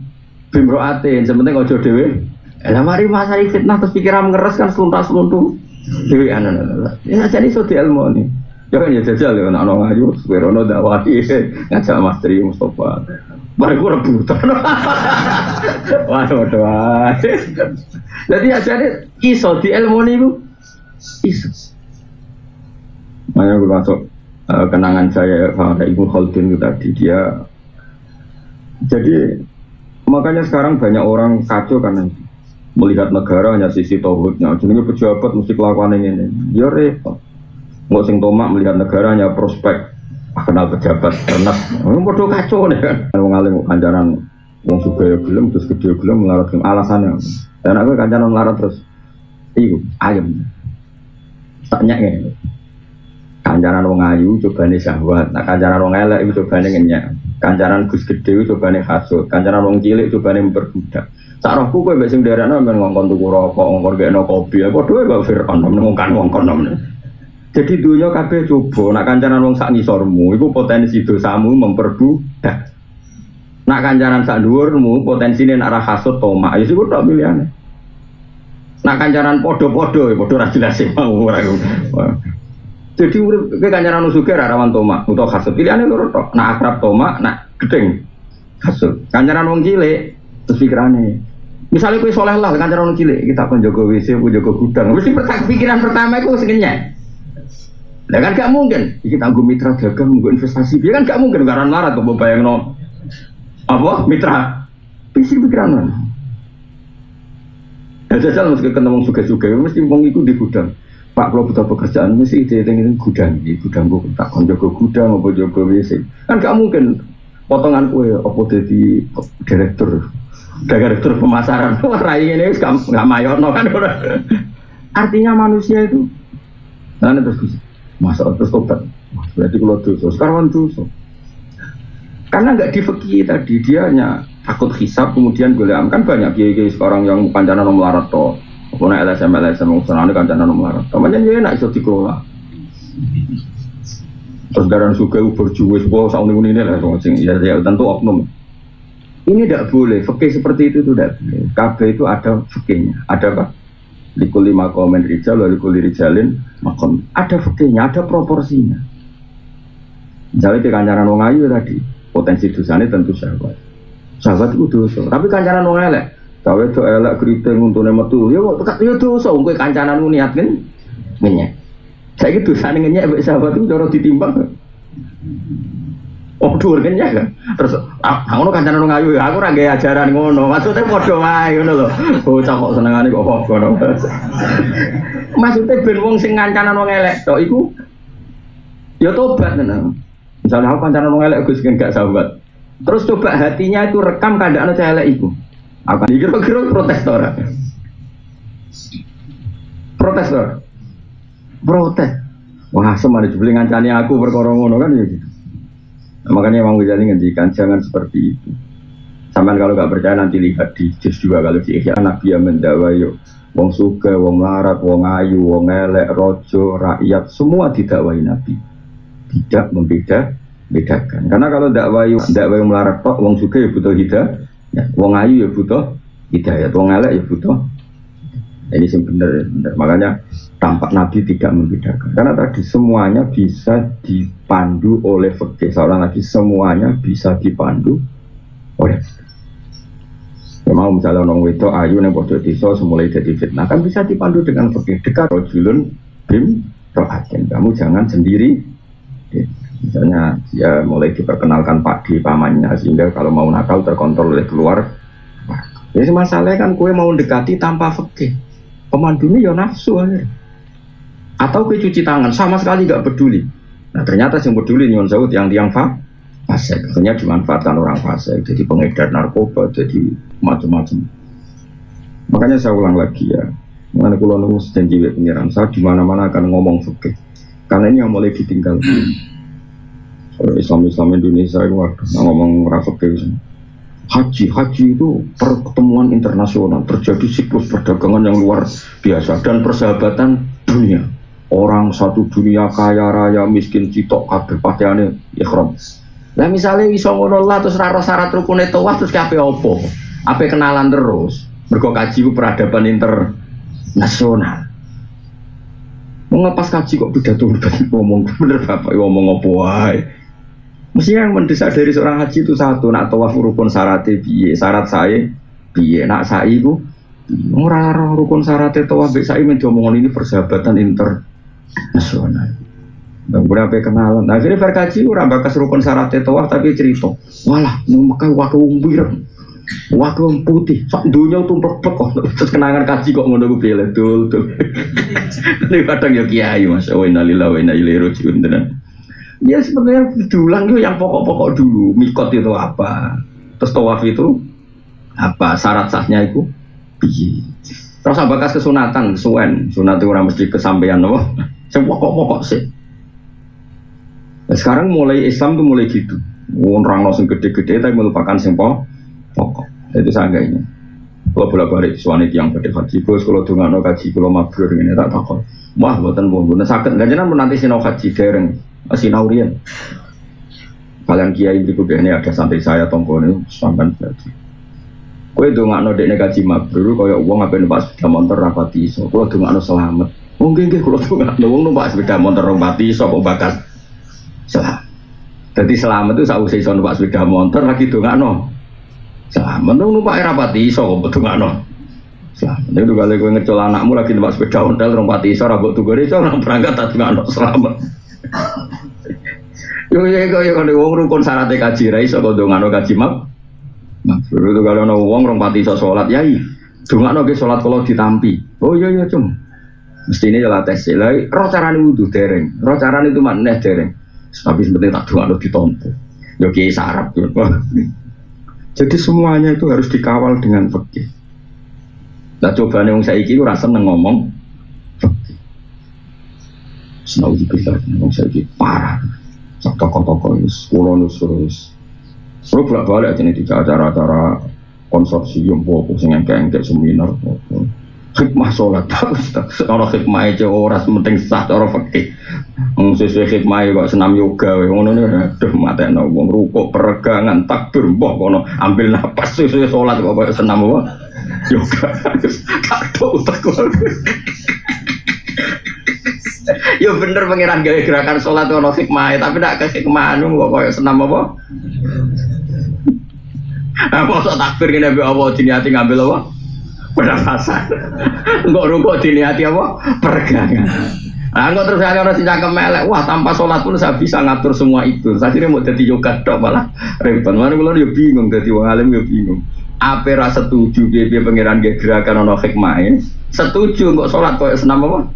bimroatin, sementing ojo dhewe. Lah mari masari fitnah terus pikiran ngeres kan sluntas-sluntu dhewe anak. Ya jadi iso di elmoni. Ya kan ya jajal ya ana ngayu, Wirono dakwati ngajak Mas Tri Mustofa. Mari ku rebutan. Waduh. Jadi ajane iso di elmoni iku iso. Makanya gue masuk kenangan saya pada Ibu Khaldun itu tadi dia. Jadi makanya sekarang banyak orang kacau karena melihat negara hanya sisi tauhidnya. Jadi pejabat mesti kelakuan ini. Ya repot. Nggak sing tomak melihat negara hanya prospek. Kenal pejabat karena bodoh kacau nih kan. Wong alim kancanan wong juga ya gelem terus gede gelem melarat alasannya. Dan aku kancanan melarat terus. Iku ayam. Tanya ini. Kancanan wong ayu cobane syahwat, nah kancanan wong elek iku cobane ngenyak. Kancanan Gus Gede cobane hasud, kancanan wong cilik cobane memperbudak. Sak rohku kowe mbek sing nderekno men ngongkon tuku rokok, ngongkon gekno kopi, padha wae kok Fir'aun ngongkon nom. Jadi dunya kabeh coba, nak kancanan wong sak ngisormu iku potensi dosamu memperbudak. Nak kancanan sak dhuwurmu potensine nak ra hasud tomak, ya sik tok pilihane. Nak kancanan padha-padha ra jelas mau ora. Jadi ke kancaran usuge rawan tomak utawa hasud. Pilihane loro tok. Nak akrab tomak, nak gedeng hasud. Kancaran wong cilik terus pikirane. Misalnya kowe saleh lah kancaran wong cilik, kita kon jaga WC, ku jaga gudang. Mesti pikiran pertama iku sing kenyek. Lah kan gak mungkin. Iki tanggo mitra dagang, nggo investasi. Dia kan gak mungkin karan larat kok bayangno. Apa? Mitra. Pikiran. Jajal mesti ketemu suge-suge, mesti wong iku di gudang. Pak kalau butuh pekerjaan mesti ini gudang gue tak konjogo gudang apa jogo WC kan gak mungkin potongan kue apa jadi direktur pemasaran rai ini gak mayor no kan artinya manusia itu nah terus masa terus tobat berarti kalau dosa sekarang dosa karena gak difeki tadi dia hanya takut hisab kemudian golek kan banyak kiai sekarang yang kancana melarat to. Apa nek LSM ngusane kancana melarat. Pancen ya enak iso dikelola. Terus garan suka berjuwis kok sak ngene lah sing ya tentu oknum. Ini tidak boleh, fikih seperti itu tidak boleh. Kabeh itu ada fikihnya, ada apa? Likuli makomen rijal, likuli rijalin makom. Ada fikihnya, ada proporsinya. Misalnya di kancaran wong ayu tadi, potensi dosanya tentu syahwat. Syahwat itu dosa. Tapi kancaran wong elek, gawe itu elek keriting untune metu, ya dosa. Kowe kancaran niat kan ngenyek. Saiki dosane ngenyek mek syahwat itu cara ditimbang. Oh dhuwur kenyek kan. Terus ngono kancanan wong ayu aku ora gawe ajaran ngono. Maksudnya padha wae ngono lho. Bocah kok senengane kok ngono. Maksudnya ben wong sing kancanan wong elek tok iku ya tobat tenan. Misalnya aku kancanan wong elek Gus gak sahabat. Terus coba hatinya itu rekam kandhane cah elek iku. Apa kira-kira protestor. Protestor. Protes. Wah, semane jebule ngancani aku perkara ngono kan ya gitu. Nah, makanya Imam Ghazali ngendikan jangan seperti itu. Sampai kalau nggak percaya nanti lihat di juz juga kalau di Ihya Nabi yang mendakwayo wong suga, wong larat, wong ayu, wong elek, rojo, rakyat semua didakwai Nabi. Tidak membedakan. Karena kalau dakwai melarat tok, wong suga ya butuh hidayah, wong ayu ya butuh hidayah, wong elek ya butuh. Ini sih benar. Makanya tampak Nabi tidak membedakan. Karena tadi semuanya bisa dipandu oleh fikih. Seorang lagi semuanya bisa dipandu oleh fikih. Ya mau misalnya orang itu ayu yang bodoh desa semulai jadi fitnah kan bisa dipandu dengan fikih. Dekat rojulun bim ro'atin. Kamu jangan sendiri. Misalnya dia mulai diperkenalkan pakdi pamannya sehingga kalau mau nakal terkontrol oleh keluar. Jadi masalahnya kan kue mau mendekati tanpa fikih. Pemandunya ya nafsu aja. Atau ke cuci tangan sama sekali gak peduli. Nah ternyata yang peduli nyuwun sewu yang fasik. Akhirnya dimanfaatkan orang fasik. Jadi pengedar narkoba, jadi macam-macam. Makanya saya ulang lagi ya. Mengenai kulo nunggu janji pengiran saya di mana-mana akan ngomong fikih. Karena ini yang mulai ditinggalkan. Islam Indonesia itu ngomong fikih. Haji itu pertemuan internasional, terjadi siklus perdagangan yang luar biasa dan persahabatan dunia. Orang satu dunia kaya raya miskin citok kabeh pakaiane ihram. Lah misale iso ngono lah terus ora syarat rukune tawaf terus kabeh opo? Ape kenalan terus. Mergo kaji ku peradaban internasional. Mengepas kaji kok pidato ngomong bener Bapak ngomong opo wae. Mestinya yang mendesak dari seorang haji itu satu, nak tawaf rukun syaratnya piye, syarat saya piye, nak saya itu orang rukun syaratnya tawaf saya mendomongin ini persahabatan internasional. Dan berapa kenalan? Nah, akhirnya berkaji orang bakas rukun syaratnya tawaf tapi cerita, walah, memakai waktu umbir, waktu putih, sak dunia tumpuk kok, terus kenangan kaji kok ngono gue pilih tuh. Ini kadang ya kiai mas, wa inna lillahi wa inna ilaihi raji'un. Ya sebenarnya diulang itu yang pokok-pokok dulu. Mikot itu apa? Terus tawaf itu apa? Syarat sahnya itu piye? Terus bakas kesunatan, kesuwen. Sunat itu orang mesti kesampaian loh. Yang pokok-pokok sih. Nah, sekarang mulai Islam itu mulai gitu. Orang langsung gede-gede tapi melupakan yang pokok. Itu sanggahnya. Kalau bolak-balik suami yang pada haji, kalau dungano kaji, kalau mabrur ini tak takut. Wah, buatan bumbu. Nah sakit. Gak jangan menanti sinau haji dereng. Sinaurian kalian kiai di kuda ini ada santri saya tonggo ini sampai berarti kau itu nggak nodek negatif mabrur kau uang apa numpak sepeda motor rapati so kau itu nggak selamat mungkin kalau tuh nggak uang numpak sepeda motor rapati so kau bakal selamat jadi selamat itu saya usai numpak sepeda motor lagi tuh nggak selamat tuh numpak rapati so kau betul nggak selamat itu kalau kau ngecol anakmu lagi numpak sepeda motor rapati so rabot tuh gue orang berangkat tapi nggak selamat. Yo kalau wong rukun syarat kaji rai so dongano kaji mak. Dulu tuh kalau wong rong pati so sholat yai, dongano ke sholat kalau ditampi. Oh iya cum. Mesti ini jelas tes lagi. Roh carane wudu dereng, roh carane itu mana dereng. Tapi sebenarnya tak dongano ditompo. Yo kiai sarap tuh. Jadi semuanya itu harus dikawal dengan fikih. Nah coba nih wong saiki ora seneng ngomong fikih. Senau dibilang wong saiki parah. Tokoh-tokoh itu sekolah nusus Kalau bolak-balik jenis tidak acara-acara konsorsium pokok sing engke-engke seminar pokok. Hikmah sholat orang hikmah aja orang penting sah orang fakih sesuai hikmah kok senam yoga ngono nih aduh mata wong rukuk peregangan takbir mbah kono ambil napas sesuai sholat kok senam apa yoga kado utek yo bener pengiran gawe gerakan sholat ono hikmah tapi nak ke hikmah anu kok koyo senam apa mosok takbir ngene mbek apa diniati ngambil apa pernafasan. Enggak rukuk diniati apa? Peregangan. Nah, enggak terus orang sing cangkem elek. Wah, tanpa sholat pun saya bisa ngatur semua itu. Saya kira mau jadi yoga tok malah repot. Mana kula yo bingung dadi wong alim yo bingung. Ape ra setuju piye pangeran ge gerakan ana hikmahe? Setuju kok sholat koyo senam apa?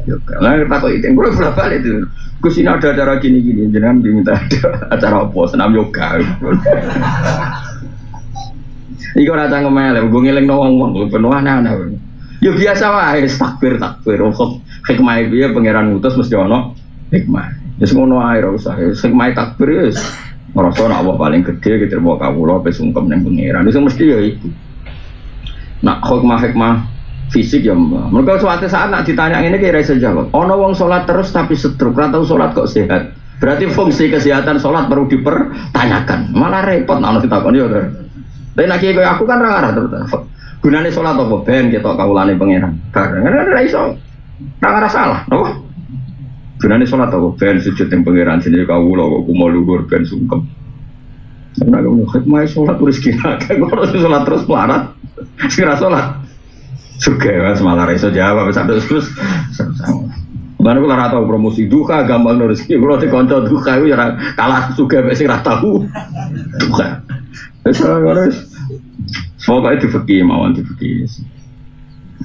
Yoga. Lah tak kok itu kula balik itu. Gus ini ada acara gini-gini jenengan diminta acara apa? Senam yoga. Iku ora tang ngemel, gue ngelingno wong-wong penuh aneh-aneh. Ya biasa wae takbir. Hikmah piye pangeran ngutus mesti ana hikmah. Wis ngono ae ora usah. Hikmah takbir wis ngrasa nek Allah paling gedhe diterima kawula pe sungkem ning pangeran. Wis mesti ya iku. Nak hikmah fisik ya mergo suatu saat nak ditanya ngene ki ora iso jawab. Ana wong salat terus tapi stroke, ora tau salat kok sehat. Berarti fungsi kesehatan salat perlu dipertanyakan. Malah repot ana ditakoni ya. Tapi nak kiai aku kan rangarah terus. Gunane sholat apa ben ketok kawulane pangeran. Bareng ora iso. Rangarah salah, apa? Gunane sholat apa ben sujud ning pangeran jenenge kawula kok kumo luhur ben sungkem. Nek ngono hikmah sholat rezeki akeh kok sholat terus pelarat. Sira sholat. Suge wis malah ra iso jawab sampe terus. Lan kula ora tau promosi duka gampang rezeki. Kula dikonco duka iku ya kalah suge mek sing ra tau. Duka. Semoga itu fikih mawon fikih.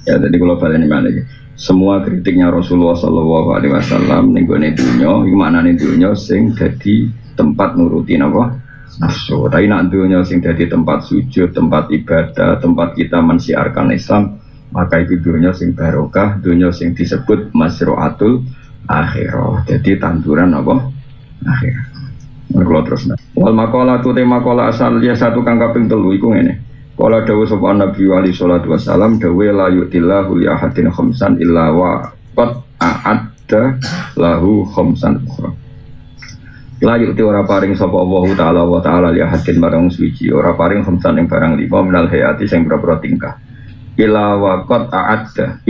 Ya tadi kalau balik ini mana? Semua kritiknya Rasulullah Sallallahu Alaihi Wasallam nih gue dunia, gimana nih dunia sing jadi tempat nurutin apa nafsu. Tapi nak dunia sing jadi tempat sujud, tempat ibadah, tempat kita mensiarkan Islam, maka itu dunia sing barokah, dunia sing disebut masruatul akhirah. Jadi tanduran apa akhirah. Kalau terus wal makola tu tema makola asal dia satu kang kaping telu iku ngene. Kala dawuh sapa Nabi alaihi salatu wasalam dawuh la yutillahu li ahadin khamsan illa wa qad a'adda lahu khamsan ukhra. La yuti ora paring sapa Allah taala wa taala li ahadin barang suci ora paring khamsan ing barang lima minal hayati sing propro tingkah. Illa wa qad a'adda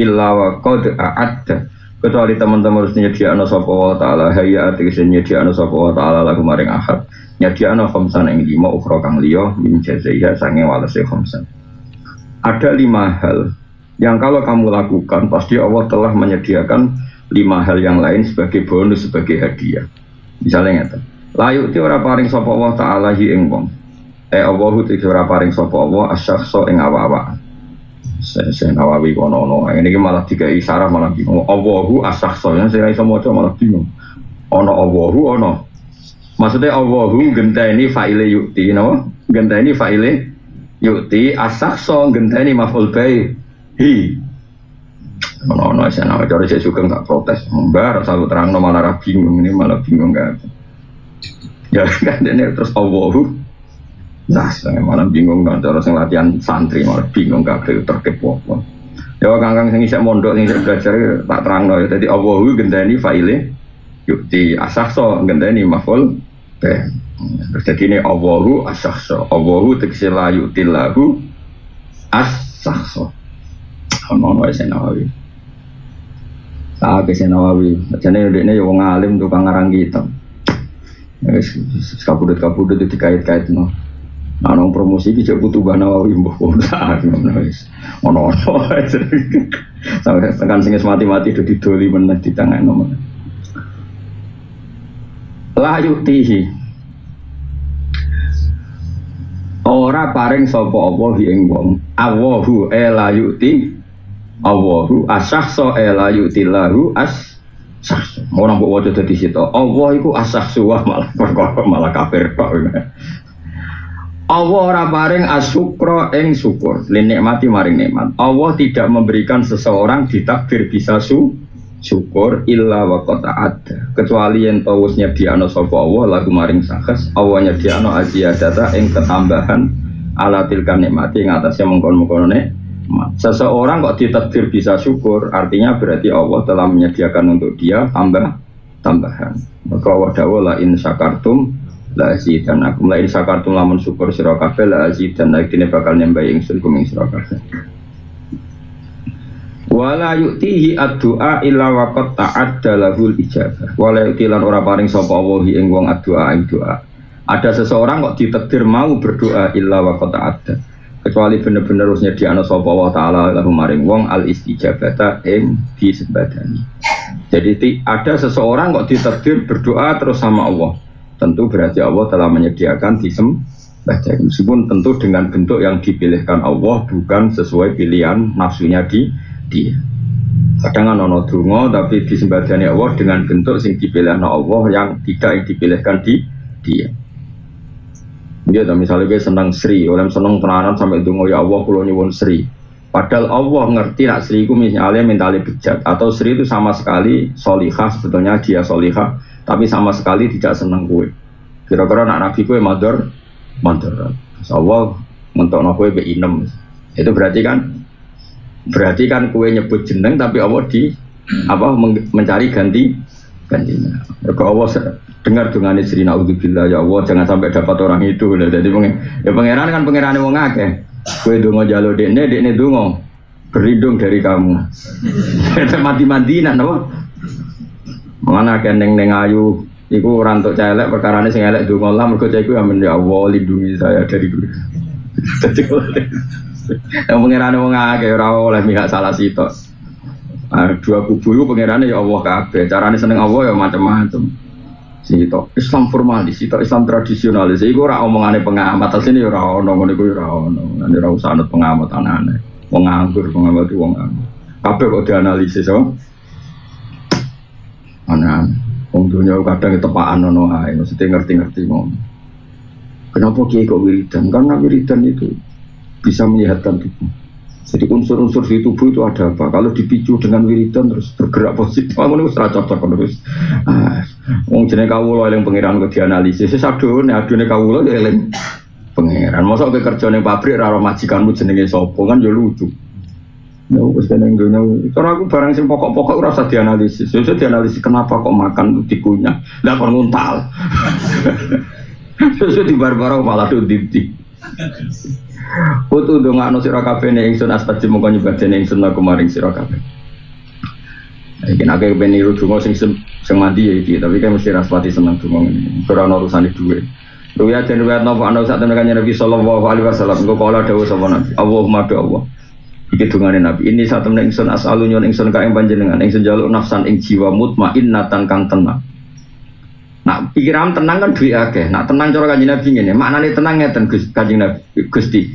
kecuali teman-teman harus nyediakno sapa wa taala hayya atis nyediakno sapa wa taala lagu maring ahad nyediakno khamsan ing 5 ukhra kang liya min jazaiha sange walase khamsan. Ada 5 hal yang kalau kamu lakukan pasti Allah telah menyediakan 5 hal yang lain sebagai bonus, sebagai hadiah. Misalnya ngeten, la yu'ti ora paring sapa Allah taala hi ing wong Allahu te ora paring sapa Allah asyakhsa ing awak-awak. Saya Nawawi kono ini malah tiga isyarat malah bingung. Allahu asakhso yang saya iso maca malah bingung. Ono Allahu ono. Maksudnya Allahu genteni fa'ile yu'ti napa? Genteni fa'ile yu'ti asakhso genteni maf'ul bai hi. Ono saya Nawawi cari saya juga enggak protes. Mbak selalu terangno malah bingung ini malah bingung enggak. Ya kan ini terus Allahu nah, saya malah bingung kan terus latihan santri malah bingung kabeh terkepo. Ya kang-kang sing isih mondok sing belajar tak terangno ya. Dadi Allahu genteni fa'ile yu'ti asakhso genteni maf'ul be. Terus dene Allahu asakhso. Allahu tegese la yu'ti lahu asakhso. Ono wae Nawawi. Ke Nawawi. Jane dekne yo wong alim tukang ngarang kitab. Wis kabudut-kabudut dikait-kaitno. Nah, nong promosi bisa butuh Nawawi mbok ora ono sampai tekan sing mati-mati do didoli meneh di tangan nomor la yutihi ora paring sapa apa ing wong Allahu la yuti Allahu asakhsa la yuti lahu as orang mbok waca dadi situ Allah iku asakhsu malah kafir kok. Allah ora paring asyukra ing syukur, linikmati maring nikmat. Allah tidak memberikan seseorang ditakdir bisa syukur illa wa qad ada kecuali yen to wis nyediakno sapa Allah lagu maring sakes Allah nyediakno aziyadata ing ketambahan ala tilkan nikmati ing atase mengkon-mengkono nikmat. Seseorang kok ditakdir bisa syukur artinya berarti Allah telah menyediakan untuk dia tambahan. Maka Allah dawuh la in syakartum la azidanakum la in syakartum lamun syukur sira kabeh la azidanakum dene bakal nembahi ingsun kum ing sira kabeh. Wala yu'tihi ad-du'a illa waqad ta'adda lahul ijabah. Wala yu'ti lan ora paring sapa Allah ing wong ad-du'a ing doa. Ada seseorang kok ditakdir mau berdoa illa waqad ta'adda. Kecuali bener-bener harus nyediakno sapa Allah taala lahu maring wong al-istijabata ing disembadani. Jadi ada seseorang kok ditakdir berdoa terus sama Allah. Tentu berarti Allah telah menyediakan disembadani. Meskipun tentu dengan bentuk yang dipilihkan Allah bukan sesuai pilihan nafsunya dia. Kadang ana donga tapi disembadani Allah dengan bentuk sing dipilihno Allah yang tidak dipilihkan dia. Dia misalnya gue senang Sri, orang senang tenanan sampai donga ya Allah kula nyuwun Sri. Padahal Allah ngerti nak Sri itu misalnya mentali bejat atau Sri itu sama sekali solihah sebetulnya dia solihah tapi sama sekali tidak senang gue. Kira-kira nak Nabi gue mador. Allah mentokno gue be inem. Itu berarti kan kue nyebut jeneng tapi Allah mencari gantinya. Maka Allah dengar dengan istri naudzubillah ya Allah jangan sampai dapat orang itu. Jadi pangeran kan pangeran wong akeh. Kue dongo jalo dekne dongo berlindung dari kamu. Mati-matinan apa? Mana neng ayu iku ora entuk celek perkarane sing elek dongo lah mergo cah iku ya Allah lindungi saya dari dulu. Yang pengirannya wong akeh ora oleh mihak salah sitok. Dua kubu itu pengirannya ya Allah kabeh. Carane seneng Allah ya macam-macam. Sitok Islam formalis, sitok Islam tradisionalis. Iku ora omongane pengamat, asline ya ora ono ngono iku ora ono. Nek ora usah anut pengamat anane. Wong nganggur, pengamat wong nganggur. Kabeh kok dianalisis to. Ana wong dunya kadang ketepaan ono ae, mesti ngerti-ngerti ngono. Kenapa kiai kok wiridan? Karena wiridan itu bisa menyehatkan tubuh. Jadi unsur-unsur di tubuh itu ada apa? Kalau dipicu dengan wiridan terus bergerak positif, kamu ini serah cocok terus. Wong jenenge kawula eling pangeran kok dianalisis. Sadone adune kawula ya eling pangeran. Mosok kowe kerja ning pabrik ora majikanmu jenenge sapa kan ya lucu. Ya wis nang donya. Cara aku barang sing pokok-pokok ora usah dianalisis. Wis dianalisis kenapa kok makan dikunyah. Lah kon nguntal. Wis dibar-bar malah dipti. Kutu dongakno sira kabeh nek ingsun astajib mongko nyebadene ingsun aku maring sira kabeh. Iki nek kowe ben niru donga sing mandi ya iki, tapi kan mesti raspati seneng donga ngene. Ora ono urusane dhuwit. Ruya den riwayat napa ana sak temen Nabi sallallahu alaihi wasallam engko kala dawuh sapa Nabi. Allahumma do Allah. Iki dongane Nabi. Ini sak temen ingsun asalu nyon ingsun ka ing panjenengan ingsun njaluk nafsan ing jiwa mutmainnatan kang tenang. Nak pikiran tenang kan duwe akeh. Nak tenang cara Kanjeng Nabi ngene, maknane tenang ngeten Kanjeng Nabi Gusti.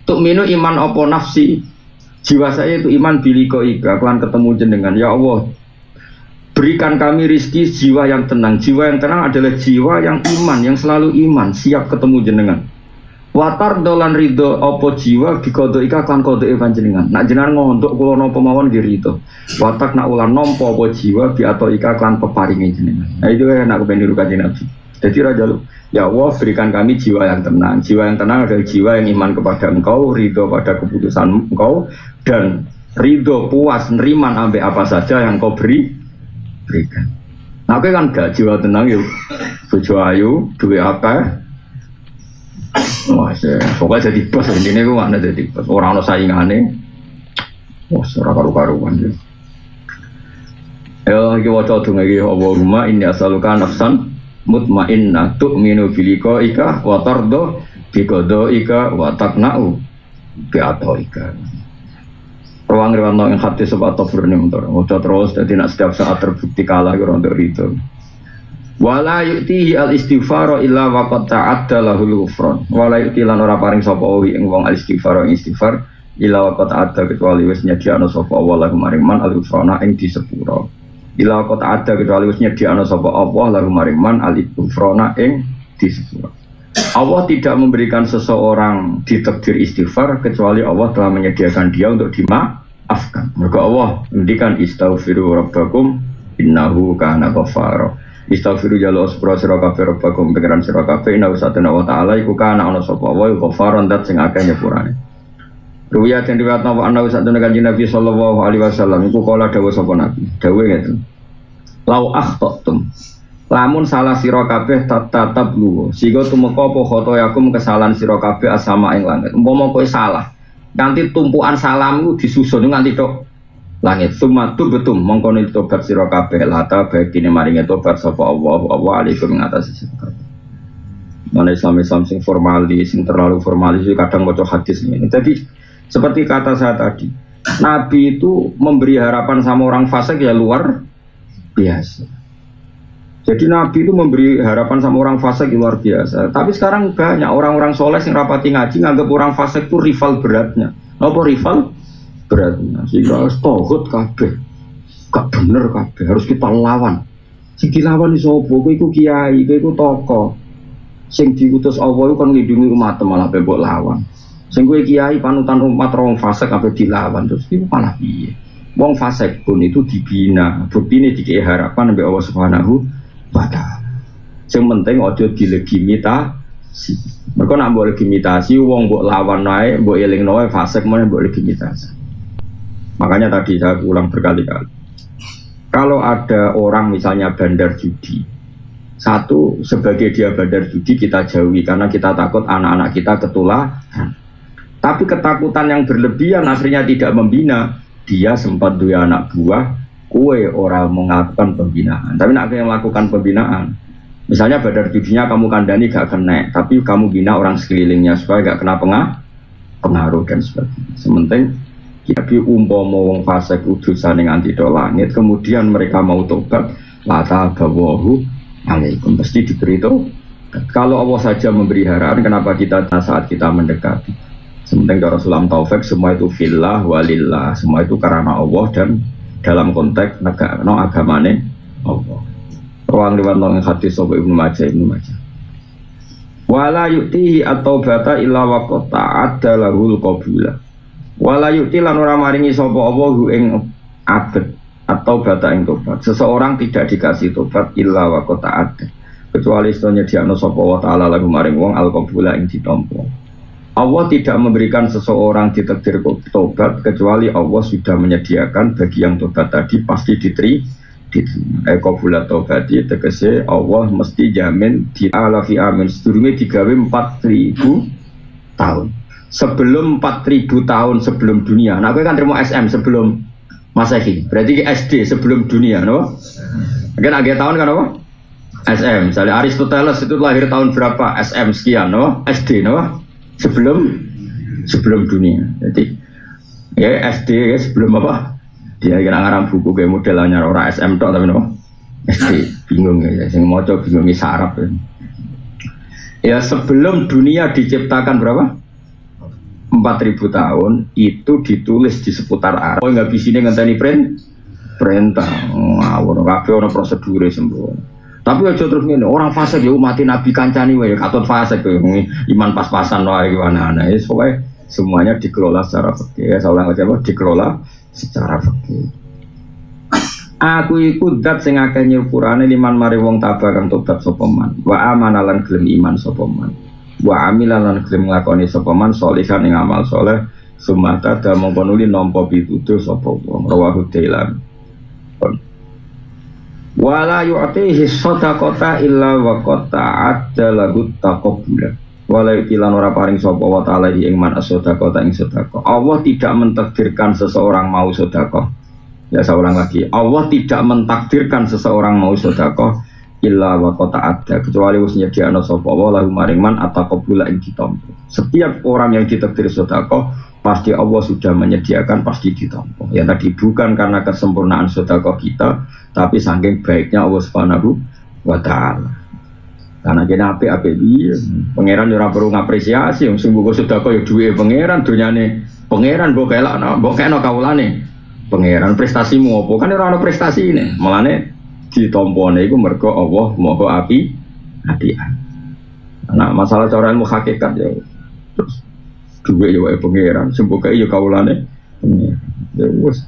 Tuk minu iman apa nafsi. Jiwa saya itu iman biliko ika, kelan ketemu jenengan. Ya Allah, berikan kami rizki jiwa yang tenang. Jiwa yang tenang adalah jiwa yang iman, yang selalu iman, siap ketemu jenengan. Watar dolan ridho apa jiwa bikodo ika kelan kodo panjenengan. Nak jenengan ngontok kula napa mawon dirito. Watak nak ulan nampa apa jiwa bi atau ika kelan peparinge jenengan. Nah itu enak kepen niru Kanjeng Nabi. Jadi raja lu, ya Allah berikan kami jiwa yang tenang. Jiwa yang tenang adalah jiwa yang iman kepada Engkau, ridho pada keputusan Engkau, dan ridho puas neriman sampai apa saja yang Kau berikan. Nah, kan gak jiwa tenang yuk, bojo ayu, duwe apa? Wah, pokoknya jadi bos. Ini gue nggak ada jadi bos. Orang orang saingannya, wah, serah karu-karuan dia. Kita wajah dong lagi. Allahumma inni as'aluka nafsan mutmainnah tu'minu biliko ika wa tardo bikodo ika wa takna'u bi'ato ika. Ruang riwano yang hati sebab tofur ini motor. Udah terus jadi nak setiap saat terbukti kalah untuk itu. Wala yu'tihi al-istighfara illa waqad ta'adda lahul ghufran. Wala yu'ti lan ora paring sapa wi ing wong al-istighfar ing istighfar illa waqad ta'adda kecuali wis nyediakno sapa Allah lahum maring man al-ghufrana ing disepuro. Ila kota ada kecuali wis nyediakno sapa Allah lalu maringman al-ghufrana ing disepuro. Allah tidak memberikan seseorang ditakdir istighfar kecuali Allah telah menyediakan dia untuk dimaafkan. maafkan. Mergo Allah ngendikan istaghfiru rabbakum innahu kana ghafara. Istaghfiru jaluk sepura sira kabeh rabbakum pengiran sira kabeh innahu satuna wa ta'ala iku kana ana sapa wae ghafaron dat sing akeh nyepurane. Ruwiyat yang riwayat nama anna satuna kanjeng Nabi sallallahu alaihi wasallam iku kala dawuh sapa Nabi. Dawuh ngeten. Lau akhtatum lamun salah sira kabeh tatap lu sehingga tumeka apa khotoyakum kesalahan sira kabeh asama ing langit. Umpama kowe salah nanti tumpukan salammu disusun nganti tok langit sumatu betum mongko tobat sira kabeh lata baik dene maringe tobat sapa Allah alaikum ing atas sira. Mana Islam sing formalis sing terlalu formalis kadang maca hadis ini. Jadi seperti kata saya tadi, Nabi itu memberi harapan sama orang fasik ya luar biasa. Jadi Nabi itu memberi harapan sama orang fasik ya luar biasa. Tapi sekarang banyak orang-orang soleh yang rapati ngaji nganggap orang fasik itu rival beratnya. Apa rival beratnya? Sehingga harus tohut kabeh, gak bener kabeh, harus kita lawan. Sing dilawan iso apa? Kowe iku kiai, kowe iku tokoh. Sing diutus Allah itu kan nglindungi umat malah bebok lawan. Sing kowe kiai panutan umat orang fasik kabeh dilawan terus iku malah piye? Wong fasik pun itu dibina, buktine dikei harapan mbek Allah Subhanahu wa taala. Sing penting aja dilegitimasi. Mergo nek mbok legitimasi wong mbok lawan wae, mbok elingno wae fasik meneh mbok legitimasi. Makanya tadi saya ulang berkali-kali. Kalau ada orang misalnya bandar judi, satu sebagai dia bandar judi kita jauhi karena kita takut anak-anak kita ketularan. Tapi ketakutan yang berlebihan akhirnya tidak membina. Dia sempat dua anak buah, kue orang melakukan pembinaan. Tapi nak yang melakukan pembinaan, misalnya bandar judinya kamu kandani gak kena, tapi kamu bina orang sekelilingnya supaya gak kena pengaruh dan sebagainya. Sementing jadi umpama wong fasik utusan yang anti langit, kemudian mereka mau tobat, lata bawahu alaikum pasti diberi itu. Kalau Allah saja memberi harapan, kenapa kita saat kita mendekati? Sementing cara sulam taufik semua itu fillah walillah, semua itu karena Allah dan dalam konteks negara agamane Allah. Ruang riwayat nang hadis sahih Ibnu Majah. Wala yu'tihi at-taubata illa waqad ta'adda lahul qabula. Wala yu'ti lan ora maringi sapa Allah ing abad atau bata ing tobat. Seseorang tidak dikasih tobat illa wa qata'at. Kecuali setelahnya diakno sapa wa ta'ala lagu maring wong al-qabula ing ditampa. Allah tidak memberikan seseorang ditakdir tobat kecuali Allah sudah menyediakan bagi yang tobat tadi pasti diterima. Qabula tobati tegese Allah mesti jamin di alafi amin sedurunge digawe 4000 tahun. Sebelum 4000 tahun sebelum dunia. Nah, aku kan terima SM sebelum Masehi. Berarti SD sebelum dunia, no? Kan agak tahun kan apa? SM. Misalnya Aristoteles itu lahir tahun berapa? SM sekian, no? SD, no? Sebelum dunia. Jadi ya SD ya, sebelum apa? Dia kira ngarang buku kayak modelnya orang SM tok tapi no? SD bingung ya. Sing maca bingung sarap ya. Ya sebelum dunia diciptakan berapa? 4000 tahun itu ditulis di seputar Arab. Oh nggak bisa ngenteni perintah. Ngawur kabeh ana prosedure sembrono. Tapi aja terus ngene, orang fasik ya mati nabi kancani wae katut fasik iman pas-pasan wae gimana ya pokoke semuanya dikelola secara fikih. Ya saya ulang aja dikelola secara fikih. Aku iku zat sing akeh nyepurane liman mari wong tabah kang tobat sapa man. Wa amanalan gelem iman sapa man. Wa amilan gelem nglakoni sapa man sholihan ing amal saleh sumata da mongko nuli nampa pituduh sapa wong rawahu Dailami. Wala yu'tihi shadaqata illa wa qad ta'adda lahu taqabbula. Wala yu'tilan ora paring sapa wa ta'ala ing man as-shadaqata ing sedekah. Allah tidak mentakdirkan seseorang mau sedekah. Ya saya ulang lagi, Allah tidak mentakdirkan seseorang mau sedekah illa wa qad ta'adda kecuali wis nyediakno sapa wa lahu maring man at-taqabbula ing ditampa. Setiap orang yang ditakdir sedekah pasti Allah sudah menyediakan pasti ditampa. Ya tadi bukan karena kesempurnaan sedekah kita, tapi saking baiknya Allah Subhanahu wa taala. Karena kena apik-apik piye, pangeran ora perlu ngapresiasi, wong sing mbok sedekah ya duwe pangeran, donyane pangeran mbok kelakno, mbok kena kawulane. Pangeran prestasimu apa? Kan ora ana prestasine. Mulane ditampane iku mergo Allah Maha api-apian. Nah, masalah cara ilmu hakikat ya terus duwe ya wae pangeran, semboke ya kawulane. Ya wis.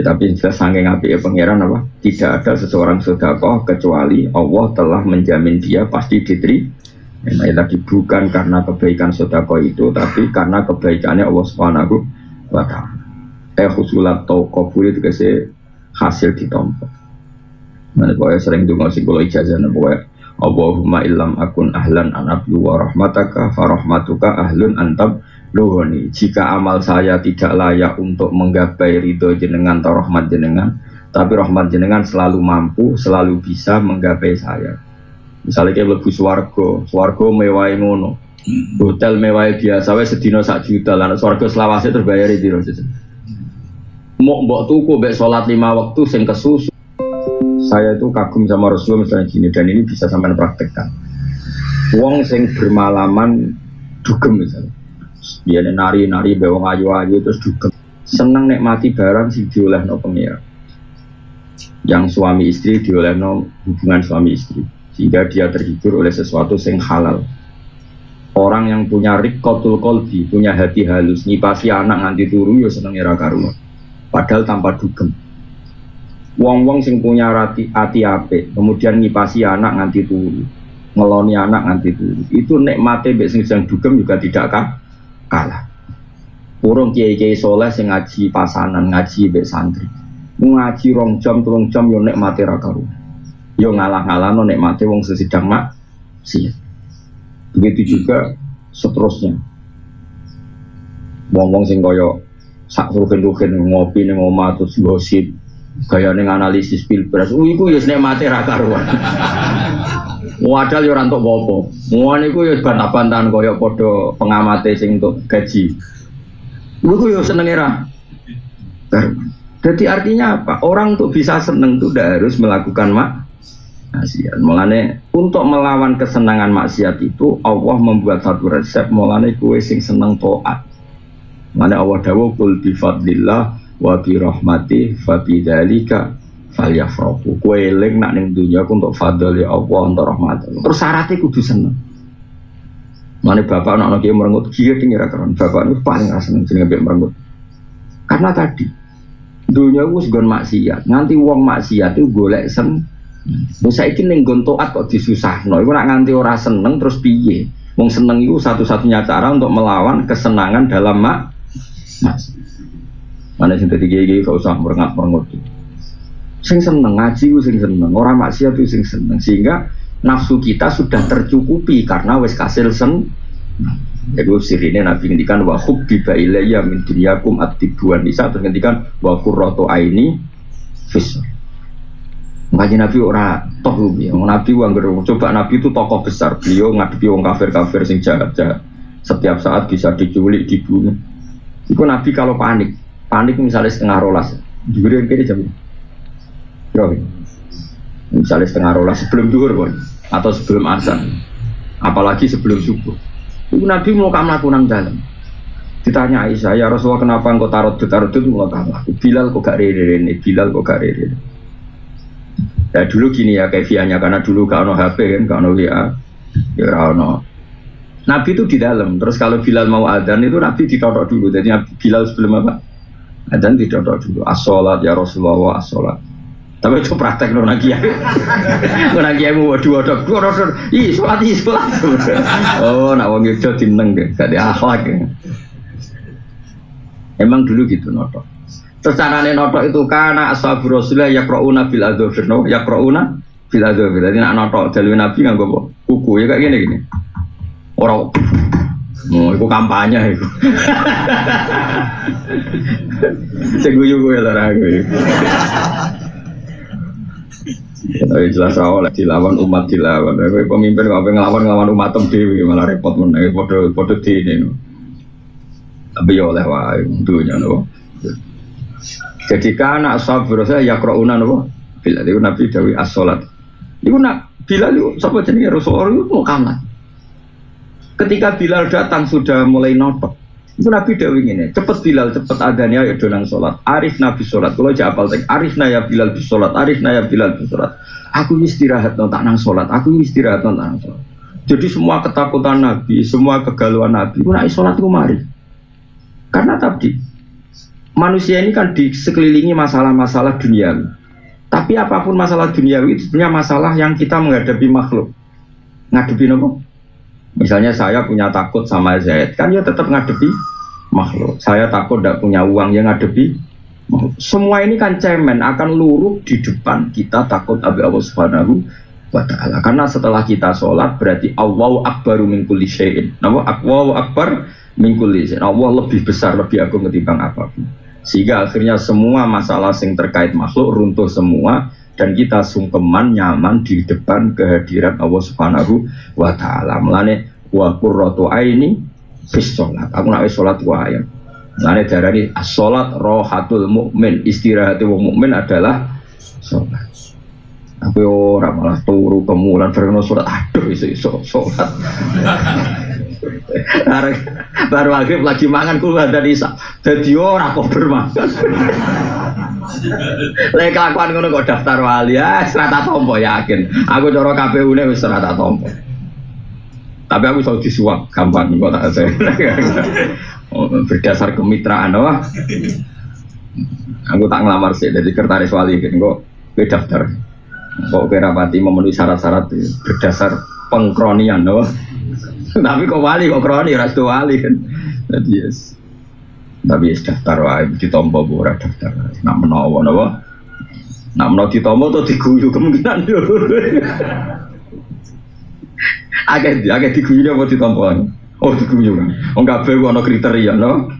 Tapi jelas saking apike pangeran apa? Tidak ada seseorang sedekah kecuali Allah telah menjamin dia pasti diterima. Nah, tadi bukan karena kebaikan sedekah itu, tapi karena kebaikannya Allah Subhanahu wa taala. Husulat taqabul itu kese hasil ditampa. Nah, pokoknya sering donga sing kula ijazah pokoknya Allahumma illam akun ahlan an abdu wa rahmataka fa rahmatuka ahlun antab luhuni. Jika amal saya tidak layak untuk menggapai ridho jenengan atau rahmat jenengan, tapi rahmat jenengan selalu mampu, selalu bisa menggapai saya. Misalnya kayak lebih swarga mewah ngono, hotel mewah biasa, saya sedino 1 juta, lan swarga selawase terbayar di Rosis. Mau mbok tuku mbek sholat 5 waktu sing kesusu. Saya itu kagum sama Rasulullah misalnya gini, dan ini bisa sampean praktekkan. Wong sing bermalaman dugem misalnya, dia nari-nari bewong ayu-ayu terus dugem, seneng nikmati barang sing diolehno pengira. Yang suami istri diolehno hubungan suami istri, sehingga dia terhibur oleh sesuatu yang halal. Orang yang punya riqatul qalbi, punya hati halus, nyipasi anak nganti turu ya seneng ira karuan. Padahal tanpa dugem. Wong-wong sing punya hati apik, kemudian nyipasi anak nganti turu, ngeloni anak nganti turu. Itu nikmate mbek sing sedang dugem juga tidak kalah. Urung kiai-kiai soleh sing ngaji pasanan, ngaji mbek santri. Ngaji 2 jam, 3 jam yo nikmate ra karuan. Yo ngalah-ngalahno nikmate wong sesidang maksiat. Begitu juga seterusnya. Wong-wong sing kaya sak rugen-rugen ngopi ning omah terus gosip, gayane analisis pilpres. Iku ya nikmate ra karuan. Wadal yo ora entuk apa-apa. Ngono iku ya bantah-bantahan kaya padha pengamate sing entuk gaji. Iku yo senenge ra. Jadi artinya apa? Orang untuk bisa seneng itu tidak harus melakukan maksiat. Mulane untuk melawan kesenangan maksiat itu Allah membuat satu resep. Mulane kue sing seneng taat. Mulane Allah dawuh qul bi fadlillah wa bi rahmati fa bidzalika falyafrahu. Kue eling nak ning dunya untuk fadl ya Allah untuk rahmat. Terus syaratnya kudu seneng. Mulane bapak anak-anak kiye merengut kiye ngira keren. Bapak niku paling seneng jenenge merengut. Karena tadi dunia itu segon maksiat, nganti wong maksiat itu golek saiki ning nggon taat kok disusahno. Iku nak nganti ora seneng terus piye? Wong seneng itu satu-satunya cara untuk melawan kesenangan dalam maksiat. Mana sing dadi kiai gak usah merengat-merengut. Sing seneng ngaji ku sing seneng, ora maksiat ku sing seneng, sehingga nafsu kita sudah tercukupi karena wis kasil Itu sirine Nabi ngendikan wa hubbiba ilayya min dunyakum at-tibuan nisa, terus ngendikan wa qurratu aini fis. Makanya Nabi ora toh ya, Nabi coba Nabi itu tokoh besar, beliau ngadepi wong kafir-kafir sing jahat-jahat. Setiap saat bisa diculik, dibunuh. Itu Nabi kalau panik misalnya 11:30, dhuwure kene jam. Yo. Misalnya 11:30 sebelum zuhur pun atau sebelum azan. Apalagi sebelum subuh. Nabi mau melakukan dalam. Ditanya Aisyah, ya Rasulullah kenapa engkau tarot itu mau kamu? Bilal kok gak rere. Ya dulu gini ya kefiahnya, karena dulu gak ono HP kan, gak ono WA, ya ono. Nabi itu di dalam. Terus kalau Bilal mau adzan itu Nabi ditotok dulu. Jadi Bilal sebelum apa? Adzan ditotok dulu. As-sholat ya Rasulullah as-sholat. Tapi itu praktek lo lagi ya. Lagi ya mau dua. Ih sholat. Oh nak wong itu tineng gak ada akhlak ya. Emang dulu gitu notok. Secarane notok itu karena ashabu Rasulullah yaqrauna bil adzafir, yaqrauna bil adzafir. Jadi nak notok jalur Nabi nganggo buku ya kayak gini. Orang itu kampanye itu. Seguyu gue lah gue. Tapi jelas awal dilawan umat dilawan. Pemimpin kok ngelawan umat dewi malah repot meneh podo di ini. Tapi ya oleh wae dunya no. Jadi kana sabar saya yaqrauna no. Bila itu Nabi dawi as-salat. Iku nak Bilal itu sapa jenenge Rasulullah itu mau kalah. Ketika Bilal datang sudah mulai notok. Itu Nabi dawi ngene, cepet Bilal, cepet adanya ya donang sholat. Arif Nabi sholat, kalau aja apal tek. Arifna ya Bilal bis sholat, Arifna ya Bilal bis sholat. Aku istirahat tak nang sholat, tak nang sholat. Jadi semua ketakutan Nabi, semua kegalauan Nabi, aku nak sholat aku mari. Karena tadi manusia ini kan di sekelilingi masalah-masalah duniawi. Tapi apapun masalah duniawi itu sebenarnya masalah yang kita menghadapi makhluk. Ngadepi apa? Misalnya saya punya takut sama Zaid, kan ya tetap ngadepi makhluk. Saya takut tidak punya uang, yang ngadepi makhluk. Semua ini kan cemen, akan luruh di depan kita takut abi Allah Subhanahu wa ta'ala. Karena setelah kita sholat berarti Allahu akbaru min kulli syai'in. Allahu akbar min kulli syai'in. Allah lebih besar, lebih agung ketimbang apapun. Sehingga akhirnya semua masalah yang terkait makhluk runtuh semua dan kita sungkeman nyaman di depan kehadiran Allah Subhanahu wa ta'ala. Mulane wa qurratu aini fis sholat. Aku nak sholat wae. Mulane darani as-sholat rohatul mukmin. Istirahat wong mukmin adalah sholat. Aku ora malah turu kemulan bareng sholat. Aduh iso sholat. Baru maghrib lagi mangan kulo dan isa. Dadi ora kok bermakan. Lek kelakuan ngono kok daftar wali ya, serata tompo yakin. Aku cara KPU-ne wis serata tompo. Tapi aku iso disuap gampang kok tak saya. Berdasar kemitraan wah. Aku tak ngelamar sih dari sekretaris wali kok kowe daftar. Kok kira pati memenuhi syarat-syarat berdasar pengkronian wah. Tapi kok wali, kok kroni, ras wali kan. Jadi yes. Tapi yes daftar wae ditompo ora daftar. Nak menawa napa? Nak menawa ditompo to diguyu kemungkinan yo. Agak diguyu apa ditompo? Oh diguyu kan. Wong kabeh ana kriteria no.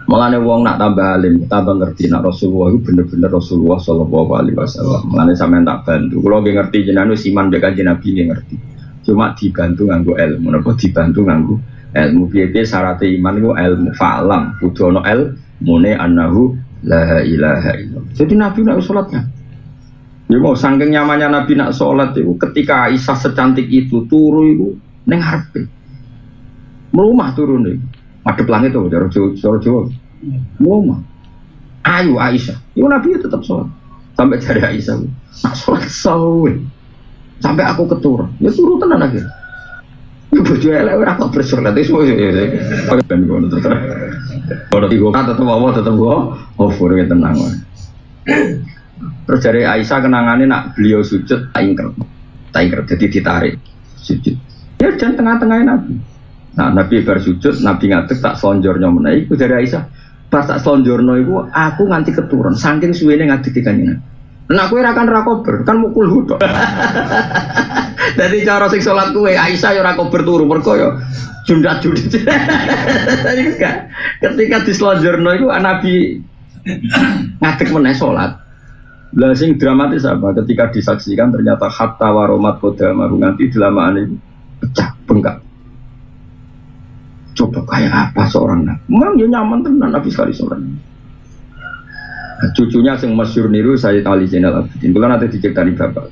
Mulane wong nak tambah alim, tambah ngerti nak Rasulullah itu bener-bener Rasulullah sallallahu alaihi wasallam. Mulane sampean tak bantu. Kula nggih ngerti jenengan wis iman mbek Kanjeng Nabi nggih ngerti. Cuma dibantu nganggo ilmu, napa dibantu nganggo ilmu. Piye-piye syarat iman iku ilmu fa'lam, kudu ana ilmune annahu la ilaha illallah. Jadi Nabi nak salatnya. Ya mau saking nyamannya Nabi nak salat itu ketika Aisyah secantik itu turu itu ning ngarepe. Melumah turun iki. Madhep langit to cara Jawa. Melumah. Ayo Aisyah. Iku Nabi tetap salat. Sampai jari Aisyah. Nak salat sawe. Sampai aku keturun, ya turu tenan akhir. Ya bojo elek ora kok bersolat wis pakai ben ngono to. Ora digo kata tetep oh fure tenang wae. Terus dari Aisyah kenangannya nak beliau sujud tak ingker jadi ditarik sujud. Ya dan tengah-tengahnya Nabi. Nah Nabi bersujud, Nabi ngadeg tak slonjornya menaik. Itu dari Aisyah. Pas tak slonjorno itu aku nganti keturun. Saking suwene ngadeg kanjeng Nabi. Nah kowe ra kan ra kober, kan mukul hudok. Dadi cara sing salat kowe Aisyah ya ora kober turu mergo ya jundat-jundit. Ketika dislonjorno iku Nabi ngadeg meneh salat. Lah sing dramatis apa? Ketika disaksikan ternyata hatta waromat qodamahu nganti delamaan itu pecah bengkak. Coba kayak apa seorang Nabi? Memang ya nyaman tenan Nabi sekali seorang. Cucunya yang masyhur niru Sayyid Ali Zainal Abidin. Kalau nanti diceritani bapak.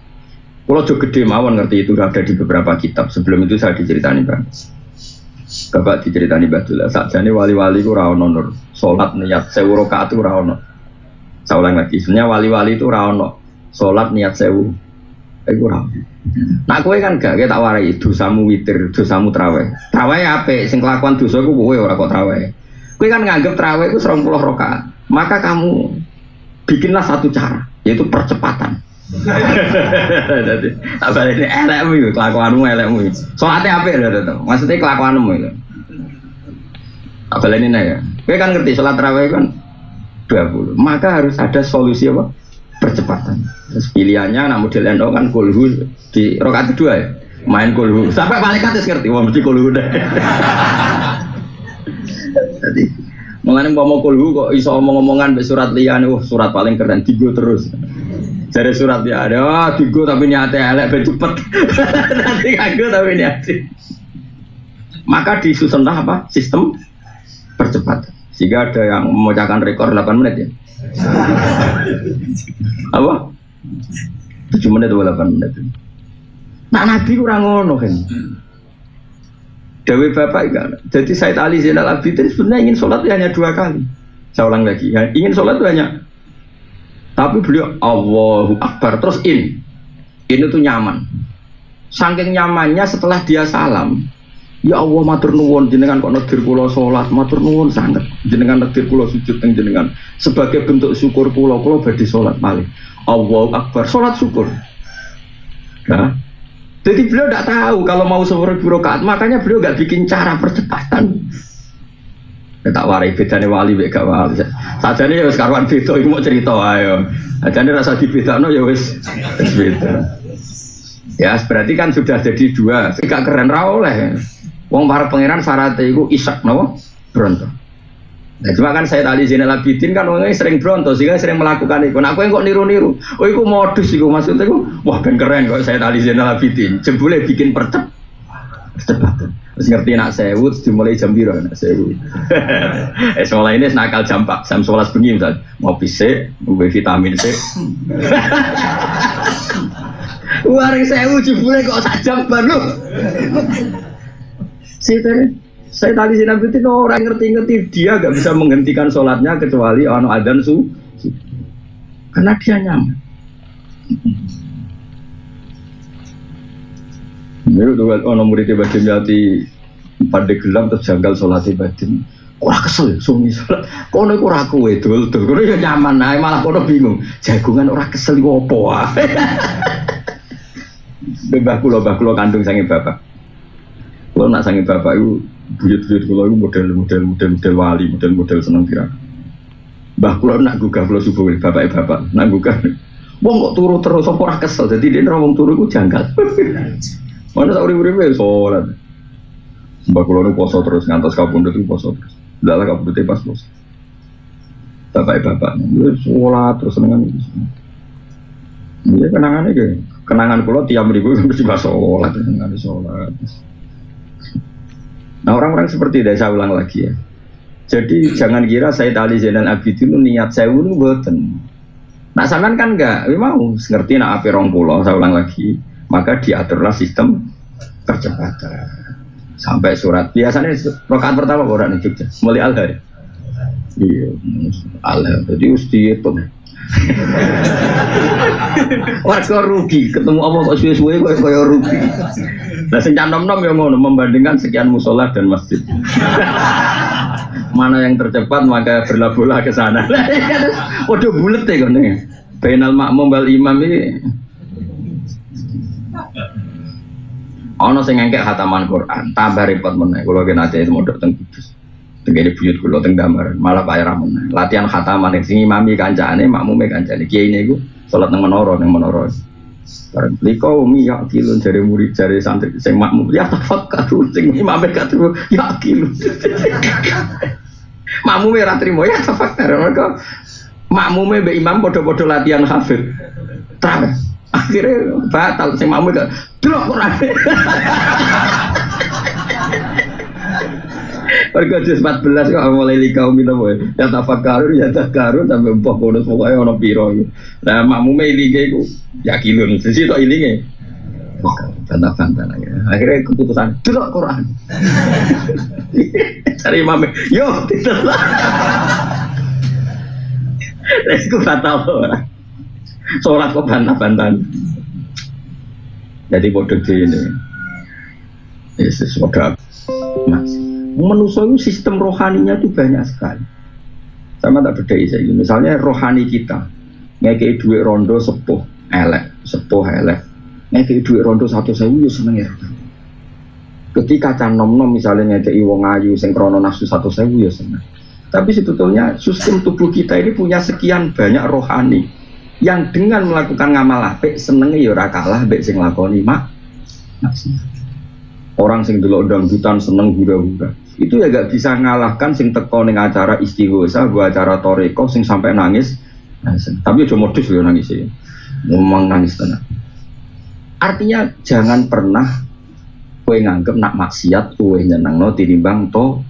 Kalau juga gede mawon ngerti itu ada di beberapa kitab. Sebelum itu saya diceritani bapak. Bapak diceritani Badullah. Sakjane wali-wali itu rawono nur. Salat niat 1000 rakaat itu rawono. Saya ulang lagi. Sebenarnya wali-wali itu rawono. Salat niat 1000. Itu rawono. Nah kowe kan gak tak warai dosamu witir, dosamu traweh. Traweh apik, sing kelakuan dosa iku kowe ora kok traweh. Kowe kan nganggep traweh iku 20 rakaat. Maka kamu bikinlah satu cara, yaitu percepatan. Jadi, apa ini elekmu itu, kelakuanmu elekmu itu. Soalnya apa ya, maksudnya kelakuanmu itu. Apa ini ya? Kita kan ngerti, sholat tarawih kan 20. Maka harus ada solusi apa? Percepatan. Terus pilihannya, nah model NO kan kulhu di rakaat kedua ya, main kulhu. Sampai malaikat ngerti, wah mesti kulhu deh. Jadi. Mengenai mau kulhu kok iso omong-omongan be surat liyan, surat paling keren digo terus. Jadi surat dia ada, digo tapi niatnya elek ben cepet. Nanti kagak tapi niatnya. Maka disusunlah apa? Sistem percepatan. Sehingga ada yang memecahkan rekor 8 menit ya. Apa? 7 menit atau 8 menit. Nah Nabi kurang ngono kan. Dewi bapak enggak. Jadi Sayyid Ali Zainal Abidin sebenarnya ingin sholat hanya 2 kali. Saya ulang lagi. Ya, ingin sholat itu hanya. Tapi beliau Allahu Akbar terus in itu nyaman. Saking nyamannya setelah dia salam Ya Allah matur nuwun jenengan kok nedir kula salat, matur nuwun sanget. Jenengan nedir kula sujud teng jenengan. Sebagai bentuk syukur kula badhe salat malih. Allahu Akbar, salat syukur. Nah, jadi beliau tidak tahu kalau mau 1000 rakaat, makanya beliau nggak bikin cara percepatan. Tak warai bedane wali mek gak wali. Sajane ya wis karuan beda iku mau cerita ayo. Sajane rasa dibedakno ya wis beda. Ya berarti kan sudah jadi dua. Gak keren ra oleh. Wong para pangeran syaratnya iku isak napa? Bronto. Nah, cuma kan saya tadi Zainal Abidin kan orangnya sering bronto sehingga sering melakukan itu. Nah, aku yang kok niru-niru. Oh, itu modus itu maksudnya itu. Wah, kan keren kok saya tadi Zainal Abidin. Jebule bikin percepatan. Terus ngerti nak sewu, dimulai jam biru nak sewu. Mulai ini nakal jam 11 bengi misal. Mau PC, mau vitamin C. Warung sewu jebule kok sak jam baru. Saya tadi si Nabi itu orang ngerti-ngerti dia gak bisa menghentikan sholatnya kecuali ono adzan karena dia nyaman. Ini tuh ono murid Badim Yati pada gelam terjanggal sholat Badim. Orang kesel sungi sholat. Kono iku ora kowe dul. Kono ya nyaman ae malah kono bingung. Jagungan orang kesel iku opo wae. Mbah kula kandung sange bapak. Kalau nak sange bapak itu buyut-buyut kula iku model wali, model seneng pirang. Mbah kula nak gugah kula subuh bapak nak gugah. Wong kok turu terus apa ora kesel. Dadi dene wong turu iku janggal. Mana sak urip-uripe salat. Mbah kula nu poso terus ngantos kapundhut iku poso terus. Ndalah kapundhute pas poso. Bapak wis salat terus senengan iki. Iya kenangane iki. Kenangan kula tiap mriku mesti pas salat, senengane salat. Nah orang-orang seperti itu saya ulang lagi ya. Jadi jangan kira Sayyid Ali Zainal Abidin itu niat saya itu boten. Nah sampean kan enggak, memang ngerti nak ape 20, saya ulang lagi. Maka diaturlah sistem percepatan. Sampai surat biasanya rakaat pertama orang di Jogja, mulai al-hari. Iya, al-hari. Jadi mesti itu. Warga rugi, ketemu apa kok suwe-suwe kok rugi. Nah sing nom-nom ya ngono membandingkan sekian musola dan masjid. Mana yang tercepat maka berlabuhlah ke sana. Waduh bulet ya kan nih. Bainal makmum wal imam ini. Ono sing ngengkek khataman Quran, tambah repot meneh. Kula ki nate mondok teng Kudus. Tengene buyut kula teng Damar, malah bayar meneh. Latihan khataman sing imami kancane, makmume kancane. Kiyaine iku salat nang menara. Bareng liko umi yakilun jare murid jare santri sing makmum ya tafakkaru sing imame katru yakilun. Makmume ora trimo ya tafakkaru mergo makmume mbek imam padha-padha latihan hafid. Terus akhirnya batal sing makmume gak delok Quran. Warga juz 14 kok mulai likau minum ya tafakkarun ya tafakkarun sampai empah bonus pokoknya ono piro. Nah makmume ilinge iku yakilun sisi tok ilinge. Bantah-bantah ya. Akhirnya keputusan delok Quran. Cari imam yo tidak. Resku batal ora. Salat kok bantah-bantah. Jadi bodoh ini. Yesus bodoh. Mas manusia itu sistem rohaninya itu banyak sekali. Sama tak beda saya. Misalnya rohani kita ngekei duit rondo sepuh elek, ngekei duit rondo 1.000 ya seneng ya. Ketika can nom-nom misalnya ngekei wong ayu sing krono nafsu 1.000 ya seneng. Tapi sebetulnya sistem tubuh kita ini punya sekian banyak rohani yang dengan melakukan ngamal apik senenge ya ora kalah mbek sing lakoni maksiat. Orang sing delok dangdutan seneng hura-hura itu ya gak bisa ngalahkan sing teko ning acara istighosa, gua acara toreko sing sampai nangis. Tapi aja modus lho nangis ya. Ngomong nangis tenan. Artinya jangan pernah kowe nganggep nak maksiat kowe nyenengno tinimbang to.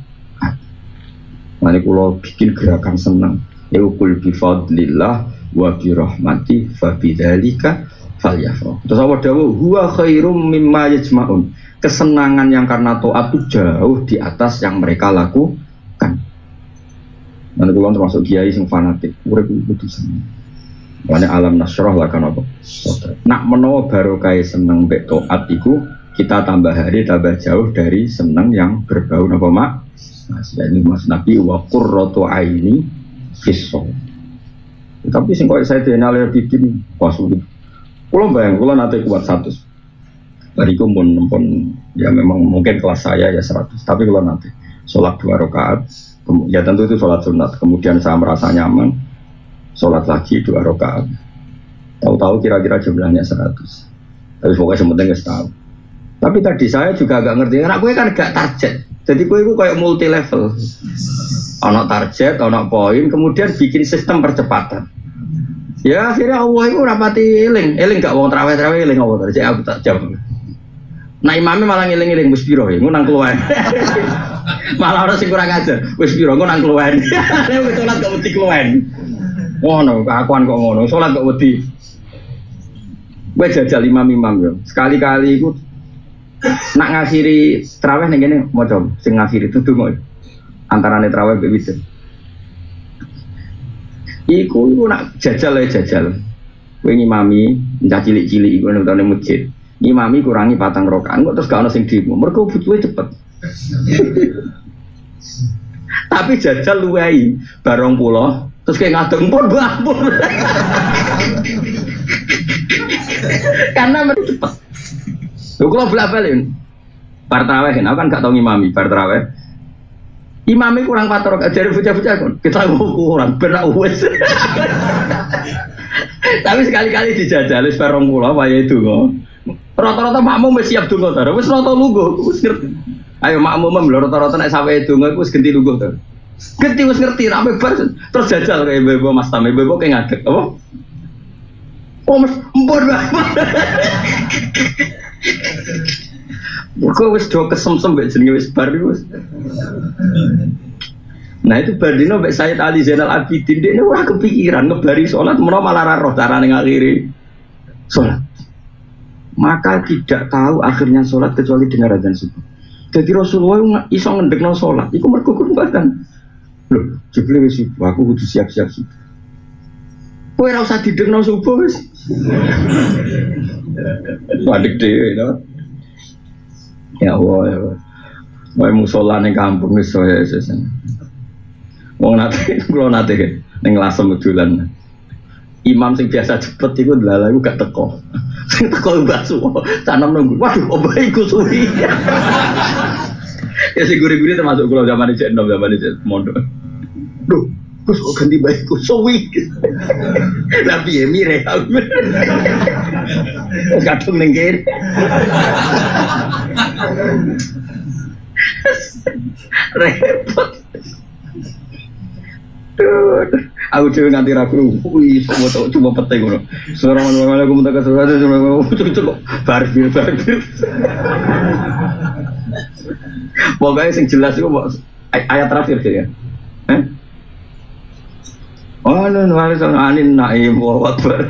Mane kula bikin gerakan seneng. Ya qul bi fadlillah wa bi rahmati fa bidzalika falyafrah. Terus apa dawuh huwa khairum mimma yajma'un. Kesenangan yang karena taat itu jauh di atas yang mereka lakukan. Nanti kalau termasuk kiai yang fanatik, urip kudu seneng. Makanya alam nasroh lah kan apa? Nak menawa barokah seneng mbek taat iku kita tambah hari tambah jauh dari seneng yang berbau napa mak. Ini Mas Nabi wa qurratu aini fisso. Tapi sing koyo saya denale bikin pas sulit. Kulo bayang kulo nate kuat 100. Bariku pun ya memang mungkin kelas saya ya 100. Tapi kulo nate sholat 2 rakaat. Ya tentu itu sholat sunat. Kemudian saya merasa nyaman, sholat lagi 2 rakaat. Tahu-tahu kira-kira jumlahnya 100. Tapi pokoknya sementing nggak tahu. Tapi tadi saya juga agak ngerti, karena gue kan gak target. Jadi gue itu kayak multi level. Ono target, ono poin, kemudian bikin sistem percepatan. Ya akhirnya Allah itu rapati eling gak wong traweh eling Allah terus aku tak jam. Nah imamnya malah ngiling wis piro ya, nang keluar. Malah orang sing kurang ajar, wis piro nang keluar. Nek wis salat gak wedi keluar. Ngono, keakuan kok ngono, salat gak wedi. Gue jajal imam-imam yo. Sekali-kali iku nak ngakhiri traweh ning kene maca sing ngakhiri itu donga antarane traweh mbek witir. Iku nak jajal. Kowe ngimami cah cilik-cilik iku nang tane masjid. Ngimami kurangi 4 rakaat kok terus gak ono sing dimo. Mergo butuhe cepet. Tapi jajal luwehi barong pulo terus kayak ngadeng pun bampun. Karena mereka cepet. Lho kula bolak-balik. Bar traweh aku kan gak tau ngimami bar traweh. Imame kurang 4 rakaat jare bocah-bocah kon. Kita kurang benak wis. Tapi sekali-kali dijajal wis barong pulo wayahe donga. Rata-rata makmum wis siap donga ta. Wis rata lungguh, wis ngerti. Ayo makmum rata-rata nek sampe donga iku wis genti lungguh ta. Genti wis ngerti sampe bar terus jajal kaya ibu Mas Tam, ibu kaya ngadeg apa? Oh mas empun banget. Kok wis do kesem-sem mbek jenenge wis bar iku wis. Nah itu bardino mbek Sayyid Ali Zainal Abidin dekne ora kepikiran ngebari salat menawa malah ra roh carane ngakhiri salat. Maka tidak tahu akhirnya sholat kecuali dengar azan subuh. Jadi Rasulullah iso ngendekno sholat. Iku mergo kurban. Loh, jebule wis subuh, aku kudu siap-siap subuh. Kowe ora usah didekno subuh wis. Padek dhewe to. Ya Allah, ya Allah. Wae musala ning kampung wis wis. Wong nate kula nate ning Lasem dolan. Imam sing biasa cepet iku lha iku gak teko. Sing teko mbak suwo, tanam nunggu. Waduh, obah iku suwi. Ya sing guri-guri termasuk kula zaman iki enom zaman iki mondok. Duh, Gus kok ganti baikku suwi. Lah piye mire. Kadung ning kene. Repot. Aku cuma nganti ragu, wih, cuma petai ngono. Assalamualaikum warahmatullahi wabarakatuh. Barbir. Pokoknya yang jelas itu ayat terakhir ya. Oh, nuwalisan anin naim wa akbar.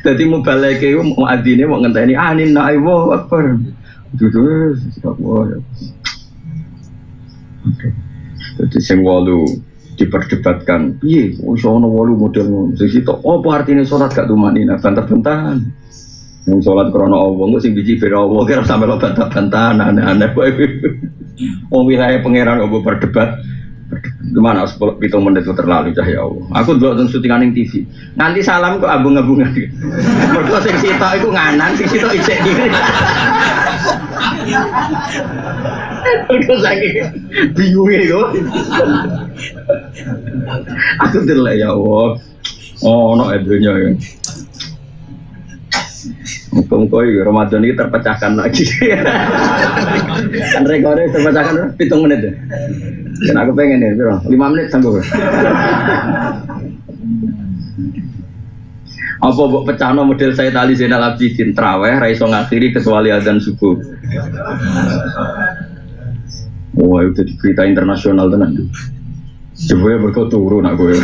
Jadi mubalek itu muadzine mau ngenteni anin naim wa akbar. Jujur, tidak. Jadi sing walu diperdebatkan, piye iso ana walu model ngono. Sing sitok apa artine salat gak tumanina bantah-bantahan. Wong salat krana Allah kok sing biji beda Allah kira sampe lo bantah-bantahan aneh-aneh kowe. Wong wilayah pangeran opo berdebat. Gimana 7 menit itu terlalu cahaya Allah. Aku ndelok teng syutingan ning TV. Nanti salam kok abung-abungan. Mergo sing sitok iku nganan, sing sitok isik kiri. Aku saking bingungnya kok. Aku delok ya Allah. Oh, no edenya ya. Muka-muka ini Ramadan ini terpecahkan lagi. Kan rekornya terpecahkan 7 menit ya. Dan aku pengen ya, 5 menit sanggup. Apa mbok pecahno model Sayyid Ali Zainal Abidin traweh ra iso ngakhiri kecuali azan subuh. Wah, itu di berita internasional tenan. Coba berkau turun aku ya.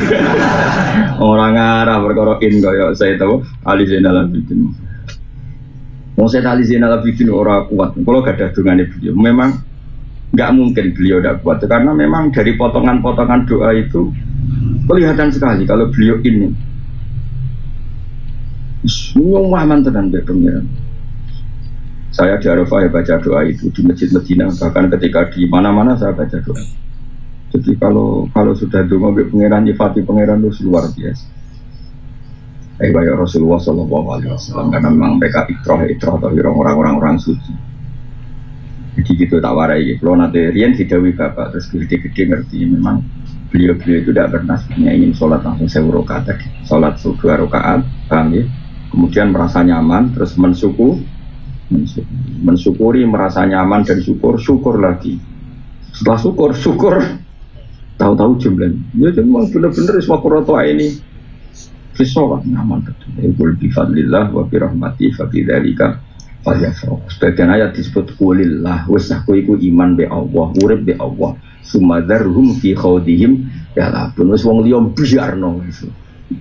Orang arah perkara kaya saya tahu Ali Zainal Abidin. Mau Sayyid Ali Zainal Abidin orang kuat. Kalau gak ada dungane beliau, memang nggak mungkin beliau tidak kuat karena memang dari potongan-potongan doa itu kelihatan sekali kalau beliau ini semua mantan dan pengiran. Saya di Arafah ya baca doa itu di Masjid Medina, bahkan ketika di mana-mana saya baca doa. Jadi kalau sudah donga mbek pangeran nyifati pangeran itu luar biasa. Kayak Rasulullah Shallallahu Alaihi Wasallam, karena memang mereka itroh atau orang-orang suci. Jadi gitu tak warai. Kalau nanti Rian didawi bapak terus gede-gede ngerti memang beliau itu tidak pernah sebenarnya ingin sholat langsung 1000 rakaat tadi. Sholat 2 rakaat, paham ya? Kemudian merasa nyaman, terus mensyukuri, merasa nyaman dan syukur lagi. Setelah syukur, tahu-tahu jumlah. Ya memang benar-benar semua kurotoa ini. Sholat nyaman betul. Qul bi fadlillah wa bi rahmati fa bi dzalika falyafrahu. Sebagian ayat disebut qulillah wis aku iku iman be Allah, urip be Allah. Sumadarhum fi khawdihim ya la wis wong liya biarno wis.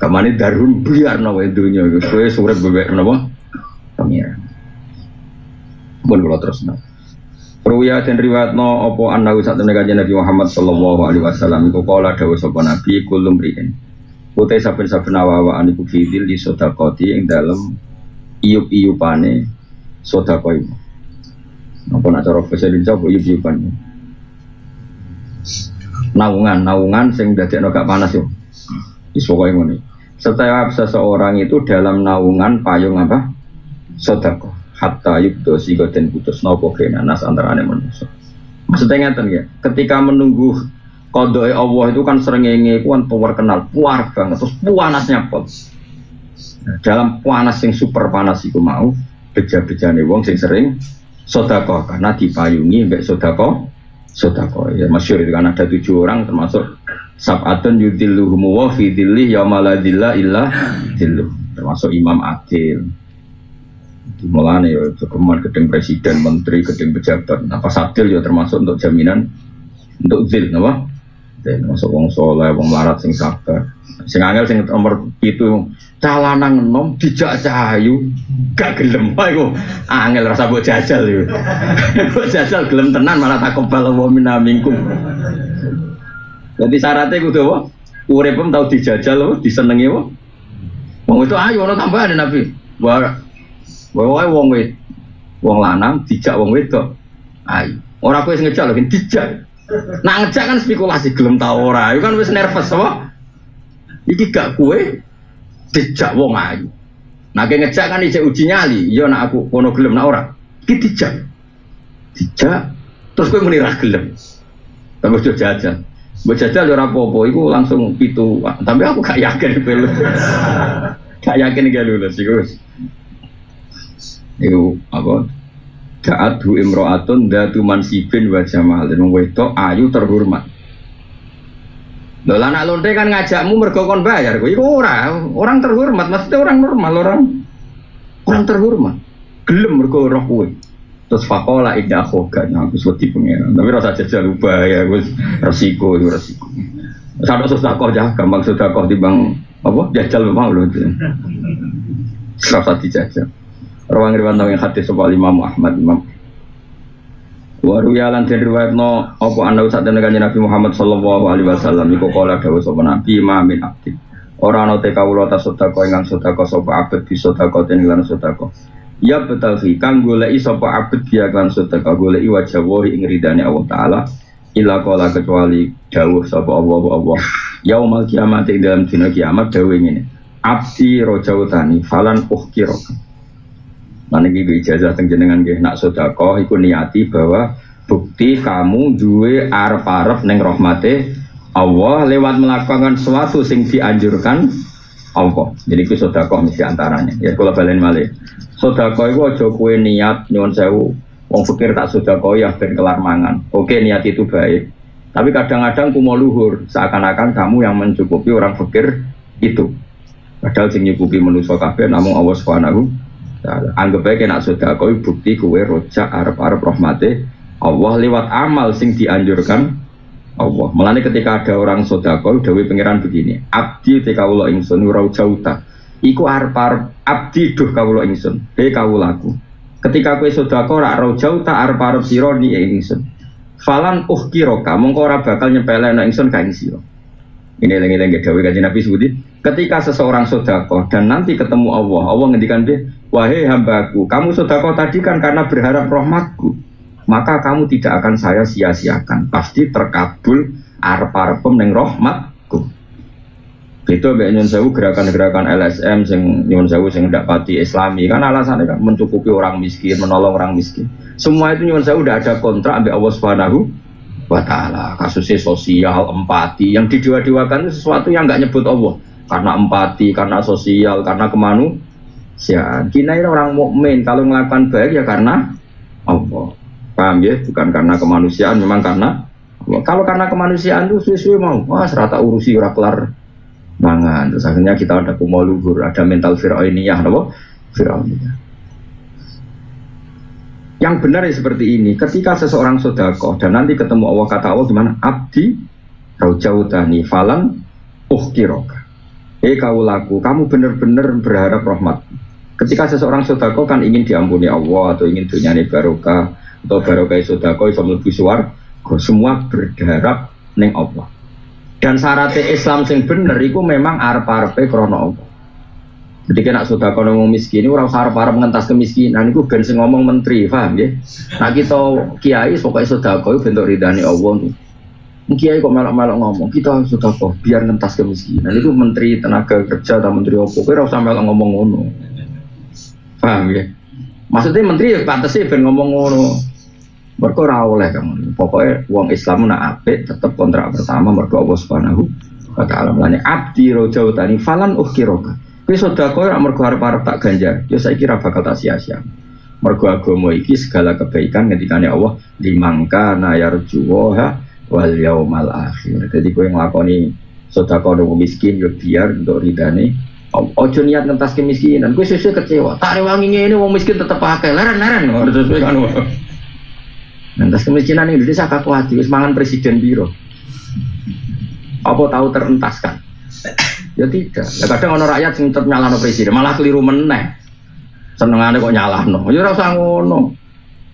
Kamane darhum biarno wae donya wis urip bebek menapa? Pangeran. Mun kula terusna. Ruwiya dan riwayatno apa annahu satune kanjeng Nabi Muhammad sallallahu alaihi wasallam iku kala dawuh sapa Nabi kulum riin. Utai saben-saben awa-awaan iku fidil di sodakoti yang dalam iup-iupane sodakoi. Apa nak cara bahasa Indonesia apa iup-iupane? Naungan sing dadekno gak panas yo. Wis pokoke ngene. Setiap seseorang itu dalam naungan payung apa? Sedekah. Hatta yubdo sigo den putus napa kenanas antarane manusia. Maksudnya ngeten ya, ketika menunggu qadha Allah itu kan srengenge ku kan terkenal puar banget terus panasnya pol. Dalam panas yang super panas iku mau beja-bejane wong sing sering sedekah karena dipayungi mbek sedekah ya masyhur itu kan ada 7 orang termasuk sab'atun yudilluhum wa fi dhilli yaumala dhilla illa dhilluh termasuk Imam Adil. Mulane ya cukuman gedeng presiden, menteri, gedeng pejabat. Nah pas Adil ya termasuk untuk jaminan untuk zil napa? Dan masuk wong soleh, wong larat sing sabar. Sing angel sing nomor 7 calanang enom dijak cahayu gak gelem wae kok. Angel rasa mbok jajal yo. Mbok jajal gelem tenan malah takobal wa minna minkum. Jadi syaratnya kudu apa? Uripem tau dijajal apa disenengi apa? Wong itu ayo ono tambahane Nabi. Wae wong lanang dijak wong wedok. Ayo. Ora kowe sing ngejak lho dijak. Nah ngejak kan spekulasi gelem ta ora, itu kan wis nervous apa? Iki gak kue dijak wong ayu. Nah ngejak kan ijek uji nyali, iya nak aku kono gelem nak ora. Iki dijak terus kowe muni ra gelem. Tapi ojo jajal. Mbok jajal ya ora apa-apa, iku langsung 7. Tapi aku gak yakin kowe lho. Gak yakin gak lulus iku. Iku apa? Da'atu imro'atun datu mansibin wa jamalin wedok ayu terhormat. Lho anak lonte kan ngajakmu mergo kon bayar, iku orang terhormat, maksudnya orang normal, orang terhormat. Gelem mergo roh kowe. Terus faqala idza khoga aku wedi pengen. Tapi rasa jajal bahaya, wis resiko. Sadok sedekah ya, gampang sedekah timbang apa jajal mau lho. Serasa dijajal. Rawang riwayat yang hadis soal Imam Ahmad Imam. Waruyalan dan riwayatno apa anda usah dengan Nabi Muhammad sallallahu alaihi wasallam iku kala dawuh sapa Nabi mamin abdi. Ora ana te kawula ta sedekah ingkang sedekah sapa abet di sedekah ten lan sedekah. Ya betal fi kang goleki sapa abet dia lan sedekah goleki wajah wahi ing ridane Allah taala. Ila kala kecuali dawuh sapa Allah. Yaumal kiamat ing dalam dina kiamat dawuh ngene. Abdi rojautani falan ukhkirok. Nanti gue ijazah jenengan nggih nak sedekah iku niati bahwa bukti kamu duwe arep-arep ning rahmate Allah lewat melakukan sesuatu sing dianjurkan Allah. Jadi ku sedekah mesti antaranya. Ya kula balen malih. Sedekah iku aja kowe niat nyuwun sewu wong fakir tak sedekah ya ben kelar mangan. Oke niat itu baik. Tapi kadang-kadang ku mau luhur seakan-akan kamu yang mencukupi orang fakir itu. Padahal sing nyukupi manusa kabeh namung Allah Subhanahu. Anggap aja nak sedekah bukti kowe rojak arep-arep rahmate Allah lewat amal sing dianjurkan Allah. Mulane ketika ada orang sedekah dawuh pangeran begini, abdi te kawula ingsun ora jauta. Iku arep-arep abdi duh kawula ingsun. Kawulaku. Ketika kowe sedekah ora jauta arep-arep sira ni ingsun. Falan ukhkiroka mongko ora bakal nyepelekno ingsun ka ing sira. Ini lengi-lengi dawuh kanjeng Nabi sebut ketika seseorang sedekah dan nanti ketemu Allah ngendikan dia wahai hambaku, kamu sedekah tadi kan karena berharap rahmatku, maka kamu tidak akan saya sia-siakan, pasti terkabul arep-arepem ning rahmatku. Itu mbek nyun sewu gerakan-gerakan LSM sing nyun sewu sing ndak pati islami kan alasannya kan mencukupi orang miskin, menolong orang miskin. Semua itu nyun sewu udah ada kontrak ambek Allah Subhanahu wa taala. Kasusnya sosial, empati, yang didewa-dewakan itu sesuatu yang enggak nyebut Allah. Karena empati, karena sosial, karena kemanusiaan. Kita ini orang mukmin kalau melakukan baik ya karena Allah. Paham ya? Bukan karena kemanusiaan, memang karena Allah. Kalau karena kemanusiaan itu suwe-suwe mau, wah serata urusi ora kelar mangan. Terus akhirnya kita ada kumal luhur, ada mental fir'ainiyah, apa? Fir'ainiyah. Yang benar ya seperti ini. Ketika seseorang sedekah dan nanti ketemu Allah, kata Allah gimana? Abdi raujautani falan uhkiroka. Kaulaku, kamu benar-benar berharap rahmat. Ketika seseorang sedekah kan ingin diampuni Allah atau ingin dunyane barokah atau barokah sedekah iso mlebu swarga, semua berharap ning Allah. Dan syaratnya Islam sing bener iku memang arep-arepe krana Allah. Jadi kena sedekah nang wong miskin ora usah arep-arep ngentas kemiskinan iku ben sing ngomong menteri, paham nggih? Nah kita kiai pokoke sedekah iku bentuk ridane Allah. Kiai kok melok-melok ngomong, kita sudah kok biar ngentas kemiskinan. Itu menteri tenaga kerja atau menteri apa, kira usah melok ngomong ngono. Paham ya? Maksudnya menteri ya pantes sih ben ngomong ngono. Mergo ora oleh kamu. Pokoknya wong Islam nak apik tetep kontrak pertama mergo Allah Subhanahu wa taala melane abdi rojautani falan ukhiroka. Kuwi sedekah ora mergo arep-arep tak ganjar. Ya saiki ora bakal tak sia-sia. Mergo agama iki segala kebaikan ketikane Allah limangka na yarjuha wal yaumal akhir. Jadi kowe nglakoni sedekah nang miskin yo biar untuk ridane. Ojo niat ngentas kemiskinan. Kowe sesuk kecewa. Tak rewangi ngene wong miskin tetep akeh. Leren-leren terus kowe kan. Ngentas kemiskinan ning Indonesia kakuati wis mangan presiden biro. Apa tahu terentaskan? Ya tidak. Ya kadang ana rakyat sing tetep nyalahno presiden, malah keliru meneh. Senengane kok nyalahno. Ya ora usah ngono.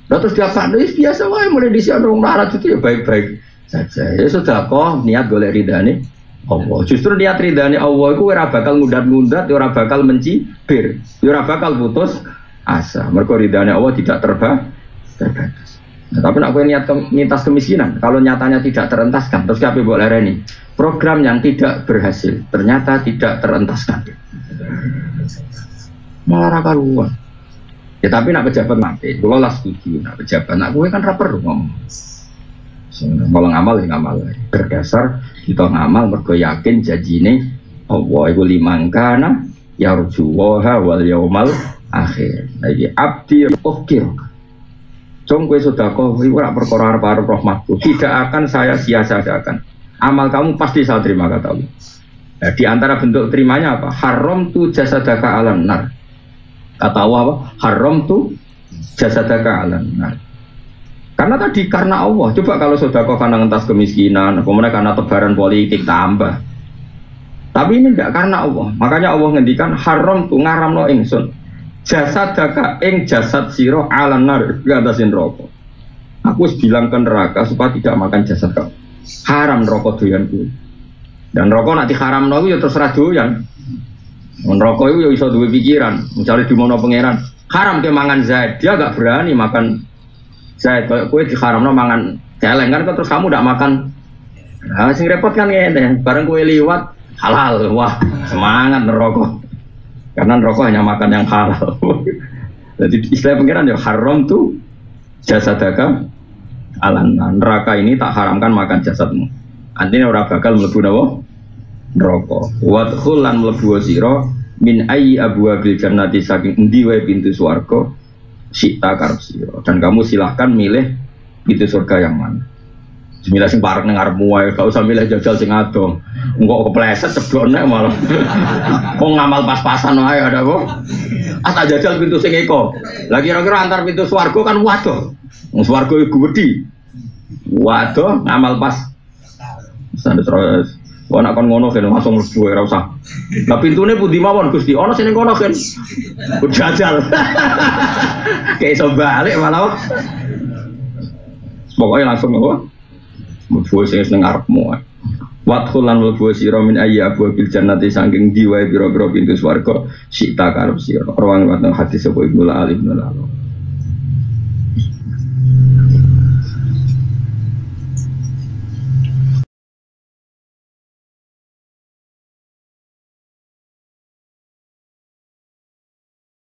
Lah terus diapakno wis biasa wae mulai dhisik orang larat itu ya baik-baik saja. Ya sudah kok niat golek ridane Allah. Justru niat ridane Allah iku ora bakal ngundat-ngundat, ora bakal mencibir, ora bakal putus asa. Mergo ridane Allah tidak terbatas. Nah, tapi nak kowe niat ngintas kemiskinan, kalau nyatanya tidak terentaskan, terus kabeh mbok lereni. Program yang tidak berhasil ternyata tidak terentaskan. Malah karuan. Ya tapi nak pejabat mati, kalau lah setuju. Nak pejabat, nak kowe kan ra perlu ngomong. Kalau ngamal ya ngamal. Berdasar kita ngamal mergo yakin janjine Allah iku limangkana yarjuha wal yaumal akhir. Lagi abdi ukir. Jong kowe sedekah iku ora perkara arep rahmatku. Tidak akan saya sia-siakan. Amal kamu pasti saya terima kata Allah. Nah, di antara bentuk terimanya apa? Haram tu jasadaka alan nar. Kata Allah apa? Haram tu jasadaka alan nar. Karena tadi karena Allah. Coba kalau sedekah karena ngentas kemiskinan, kemudian karena tebaran politik tambah. Tapi ini enggak karena Allah. Makanya Allah ngendikan haram tu ngaramno ingsun. Jasadaka ing jasad sira alan nar ngatasin rokok. Aku wis bilang ke neraka supaya tidak makan jasad kamu. Haram rokok doyanku. Dan rokok nak diharamno ya terserah doyan. Rokok itu ya iso duwe pikiran, mencari di mana pangeran. Haram ke mangan Zaid, dia enggak berani makan Zaid. Kalau kowe diharamno mangan celeng kan terus kamu enggak makan. Nah, sing repot kan ngene, bareng kowe liwat halal. Wah, semangat neraka. Karena rokok hanya makan yang halal. Jadi istilah pengiran ya haram tuh jasadaka alan neraka ini tak haramkan makan jasadmu. Artinya orang bakal mlebu nawa rokok. Wadkhul lan mlebu sira min ayyi abwabil jannati saking endi wae pintu swarga sita karep sira. Dan kamu silahkan milih pintu surga yang mana. Bismillah sing parek ning ngarepmu wae, gak usah milih jajal sing ado. Engko kepleset ceblokne malah. Kok ngamal pas-pasan wae ada kok. Tak jajal pintu sing eko. Lah kira-kira antar pintu swarga kan waduh. Wong swarga iku gedhi. Waduh, ngamal pas. Sampai terus. Kok nak kon ngono kan langsung mlebu ora usah. Lah pintune pundi mawon Gusti? Ana sing kono kan. Jajal. Kayak iso balik malah. Pokoknya langsung apa? Mlebu sing ngarepmu. Wadkhulan mlebu sira min ayya abwabil jannati saking diwae pira-pira pintu swarga sita karep sira. Rawang wonten hadis sapa Ibnu Al Ibnu Al.